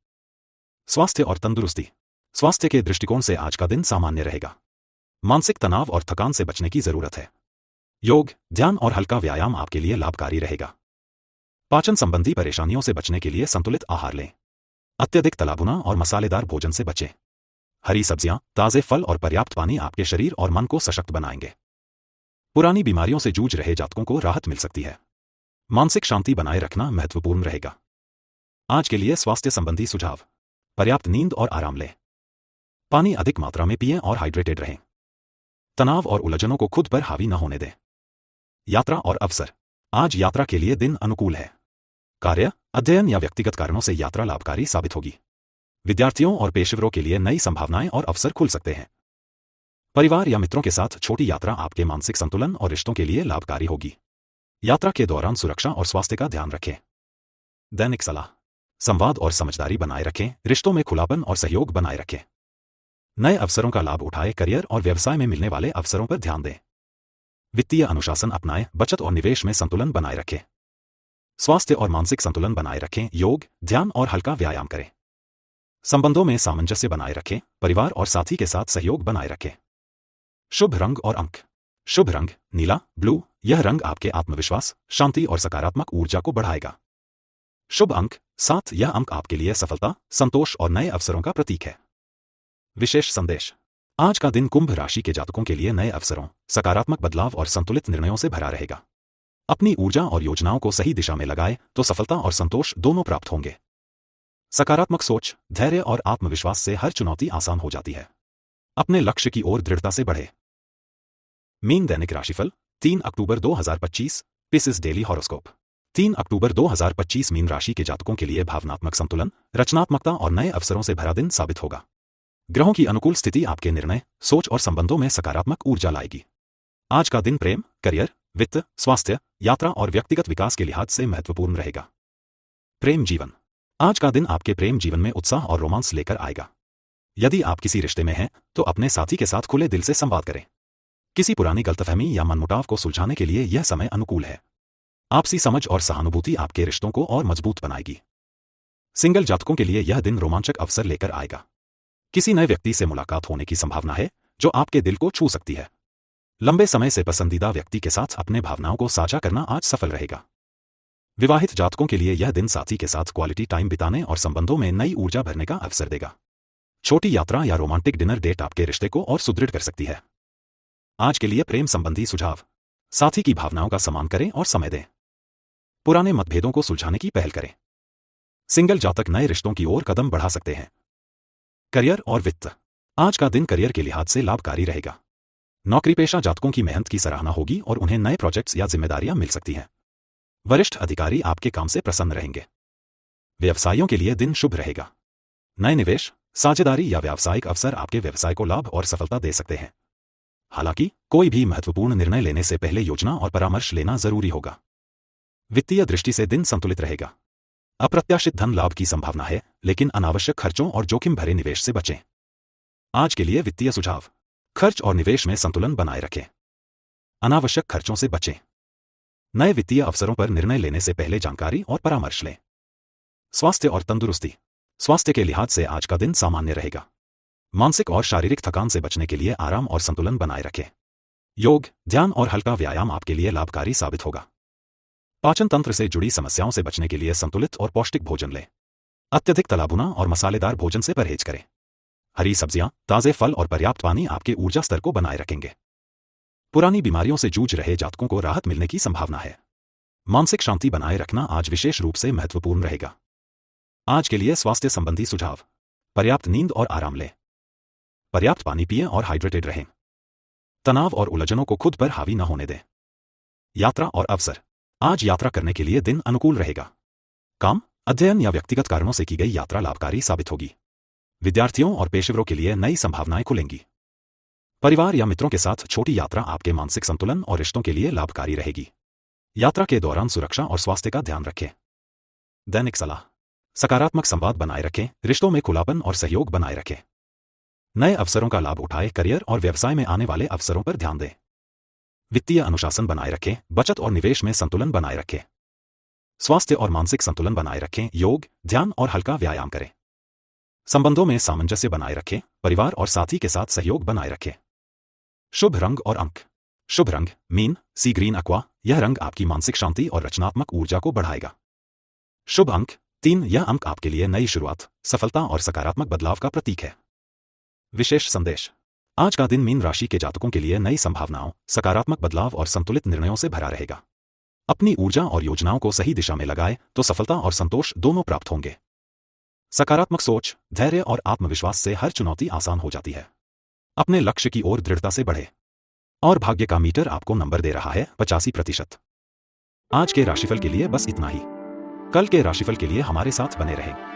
स्वास्थ्य और तंदुरुस्ती। स्वास्थ्य के दृष्टिकोण से आज का दिन सामान्य रहेगा। मानसिक तनाव और थकान से बचने की जरूरत है। योग, ध्यान और हल्का व्यायाम आपके लिए लाभकारी रहेगा। पाचन संबंधी परेशानियों से बचने के लिए संतुलित आहार लें। अत्यधिक तलाभुना और मसालेदार भोजन से बचें। हरी सब्जियां, ताजे फल और पर्याप्त पानी आपके शरीर और मन को सशक्त बनाएंगे। पुरानी बीमारियों से जूझ रहे जातकों को राहत मिल सकती है। मानसिक शांति बनाए रखना महत्वपूर्ण रहेगा। आज के लिए स्वास्थ्य संबंधी सुझाव। पर्याप्त नींद और आराम लें। पानी अधिक मात्रा में पिएं और हाइड्रेटेड रहें। तनाव और उलझनों को खुद पर हावी न होने दें। यात्रा और अवसर। आज यात्रा के लिए दिन अनुकूल है। कार्य, अध्ययन या व्यक्तिगत कारणों से यात्रा लाभकारी साबित होगी। विद्यार्थियों और पेशेवरों के लिए नई संभावनाएं और अवसर खुल सकते हैं। परिवार या मित्रों के साथ छोटी यात्रा आपके मानसिक संतुलन और रिश्तों के लिए लाभकारी होगी। यात्रा के दौरान सुरक्षा और स्वास्थ्य का ध्यान रखें। दैनिक सलाह। संवाद और समझदारी बनाए रखें। रिश्तों में खुलापन और सहयोग बनाए रखें। नए अवसरों का लाभ उठाएं। करियर और व्यवसाय में मिलने वाले अवसरों पर ध्यान दें। वित्तीय अनुशासन अपनाएं। बचत और निवेश में संतुलन बनाए रखें। स्वास्थ्य और मानसिक संतुलन बनाए रखें। योग, ध्यान और हल्का व्यायाम करें। संबंधों में सामंजस्य बनाए रखें। परिवार और साथी के साथ सहयोग बनाए रखें। शुभ रंग और अंक। शुभ रंग नीला, ब्लू। यह रंग आपके आत्मविश्वास, शांति और सकारात्मक ऊर्जा को बढ़ाएगा। शुभ अंक 7। यह अंक आपके लिए सफलता, संतोष और नए अवसरों का प्रतीक है। विशेष संदेश। आज का दिन कुंभ राशि के जातकों के लिए नए अवसरों, सकारात्मक बदलाव और संतुलित निर्णयों से भरा रहेगा। अपनी ऊर्जा और योजनाओं को सही दिशा में लगाएं तो सफलता और संतोष दोनों प्राप्त होंगे। सकारात्मक सोच, धैर्य और आत्मविश्वास से हर चुनौती आसान हो जाती है। अपने लक्ष्य की ओर दृढ़ता से बढ़े। मीन दैनिक राशिफल 3 अक्टूबर 2025। पिसिस डेली हॉरोस्कोप। 3 अक्टूबर 2025 मीन राशि के जातकों के लिए भावनात्मक संतुलन, रचनात्मकता और नए अवसरों से भरा दिन साबित होगा। ग्रहों की अनुकूल स्थिति आपके निर्णय, सोच और संबंधों में सकारात्मक ऊर्जा लाएगी। आज का दिन प्रेम, करियर, वित्त, स्वास्थ्य, यात्रा और व्यक्तिगत विकास के लिहाज से महत्वपूर्ण रहेगा। प्रेम जीवन। आज का दिन आपके प्रेम जीवन में उत्साह और रोमांस लेकर आएगा। यदि आप किसी रिश्ते में हैं तो अपने साथी के साथ खुले दिल से संवाद करें। किसी पुरानी गलतफहमी या मनमुटाव को सुलझाने के लिए यह समय अनुकूल है। आपसी समझ और सहानुभूति आपके रिश्तों को और मजबूत बनाएगी। सिंगल जातकों के लिए यह दिन रोमांचक अवसर लेकर आएगा। किसी नए व्यक्ति से मुलाकात होने की संभावना है जो आपके दिल को छू सकती है। लंबे समय से पसंदीदा व्यक्ति के साथ अपने भावनाओं को साझा करना आज सफल रहेगा। विवाहित जातकों के लिए यह दिन साथी के साथ क्वालिटी टाइम बिताने और संबंधों में नई ऊर्जा भरने का अवसर देगा। छोटी यात्रा या रोमांटिक डिनर डेट आपके रिश्ते को और सुदृढ़ कर सकती है। आज के लिए प्रेम संबंधी सुझाव। साथी की भावनाओं का सम्मान करें और समय दें। पुराने मतभेदों को सुलझाने की पहल करें। सिंगल जातक नए रिश्तों की ओर कदम बढ़ा सकते हैं। करियर और वित्त। आज का दिन करियर के लिहाज से लाभकारी रहेगा। नौकरी पेशा जातकों की मेहनत की सराहना होगी और उन्हें नए प्रोजेक्ट्स या जिम्मेदारियां मिल सकती हैं। वरिष्ठ अधिकारी आपके काम से प्रसन्न रहेंगे। व्यवसायियों के लिए दिन शुभ रहेगा। नए निवेश, साझेदारी या व्यावसायिक अवसर आपके व्यवसाय को लाभ और सफलता दे सकते हैं। हालांकि कोई भी महत्वपूर्ण निर्णय लेने से पहले योजना और परामर्श लेना जरूरी होगा। वित्तीय दृष्टि से दिन संतुलित रहेगा। अप्रत्याशित धन लाभ की संभावना है, लेकिन अनावश्यक खर्चों और जोखिम भरे निवेश से बचें। आज के लिए वित्तीय सुझाव। खर्च और निवेश में संतुलन बनाए रखें। अनावश्यक खर्चों से बचें। नए वित्तीय अवसरों पर निर्णय लेने से पहले जानकारी और परामर्श लें। स्वास्थ्य और तंदुरुस्ती। स्वास्थ्य के लिहाज से आज का दिन सामान्य रहेगा। मानसिक और शारीरिक थकान से बचने के लिए आराम और संतुलन बनाए रखें। योग, ध्यान और हल्का व्यायाम आपके लिए लाभकारी साबित होगा। पाचन तंत्र से जुड़ी समस्याओं से बचने के लिए संतुलित और पौष्टिक भोजन लें। अत्यधिक तलाभुना और मसालेदार भोजन से परहेज करें। हरी सब्जियां, ताजे फल और पर्याप्त पानी आपके ऊर्जा स्तर को बनाए रखेंगे। पुरानी बीमारियों से जूझ रहे जातकों को राहत मिलने की संभावना है। मानसिक शांति बनाए रखना आज विशेष रूप से महत्वपूर्ण रहेगा। आज के लिए स्वास्थ्य संबंधी सुझाव। पर्याप्त नींद और आराम लें। पर्याप्त पानी पिएं और हाइड्रेटेड रहें। तनाव और उलझनों को खुद पर हावी न होने दें। यात्रा और अवसर। आज यात्रा करने के लिए दिन अनुकूल रहेगा। काम, अध्ययन या व्यक्तिगत कारणों से की गई यात्रा लाभकारी साबित होगी। विद्यार्थियों और पेशेवरों के लिए नई संभावनाएं खुलेंगी। परिवार या मित्रों के साथ छोटी यात्रा आपके मानसिक संतुलन और रिश्तों के लिए लाभकारी रहेगी। यात्रा के दौरान सुरक्षा और स्वास्थ्य का ध्यान रखें। दैनिक सलाह। सकारात्मक संवाद बनाए रखें, रिश्तों में खुलापन और सहयोग बनाए रखें। नए अवसरों का लाभ उठाएं, करियर और व्यवसाय में आने वाले अवसरों पर ध्यान दें। वित्तीय अनुशासन बनाए रखें, बचत और निवेश में संतुलन बनाए रखें। स्वास्थ्य और मानसिक संतुलन बनाए रखें, योग, ध्यान और हल्का व्यायाम करें। संबंधों में सामंजस्य बनाए रखें, परिवार और साथी के साथ सहयोग बनाए रखें। शुभ रंग और अंक। शुभ रंग मीन, सी ग्रीन एक्वा, यह रंग आपकी मानसिक शांति और रचनात्मक ऊर्जा को बढ़ाएगा। शुभ अंक 3, यह अंक आपके लिए नई शुरुआत, सफलता और सकारात्मक बदलाव का प्रतीक है। विशेष संदेश। आज का दिन मीन राशि के जातकों के लिए नई संभावनाओं, सकारात्मक बदलाव और संतुलित निर्णयों से भरा रहेगा। अपनी ऊर्जा और योजनाओं को सही दिशा में लगाएं तो सफलता और संतोष दोनों प्राप्त होंगे। सकारात्मक सोच, धैर्य और आत्मविश्वास से हर चुनौती आसान हो जाती है। अपने लक्ष्य की ओर दृढ़ता से बढ़े। और भाग्य का मीटर आपको नंबर दे रहा है 85%। आज के राशिफल के लिए बस इतना ही। कल के राशिफल के लिए हमारे साथ बने रहें।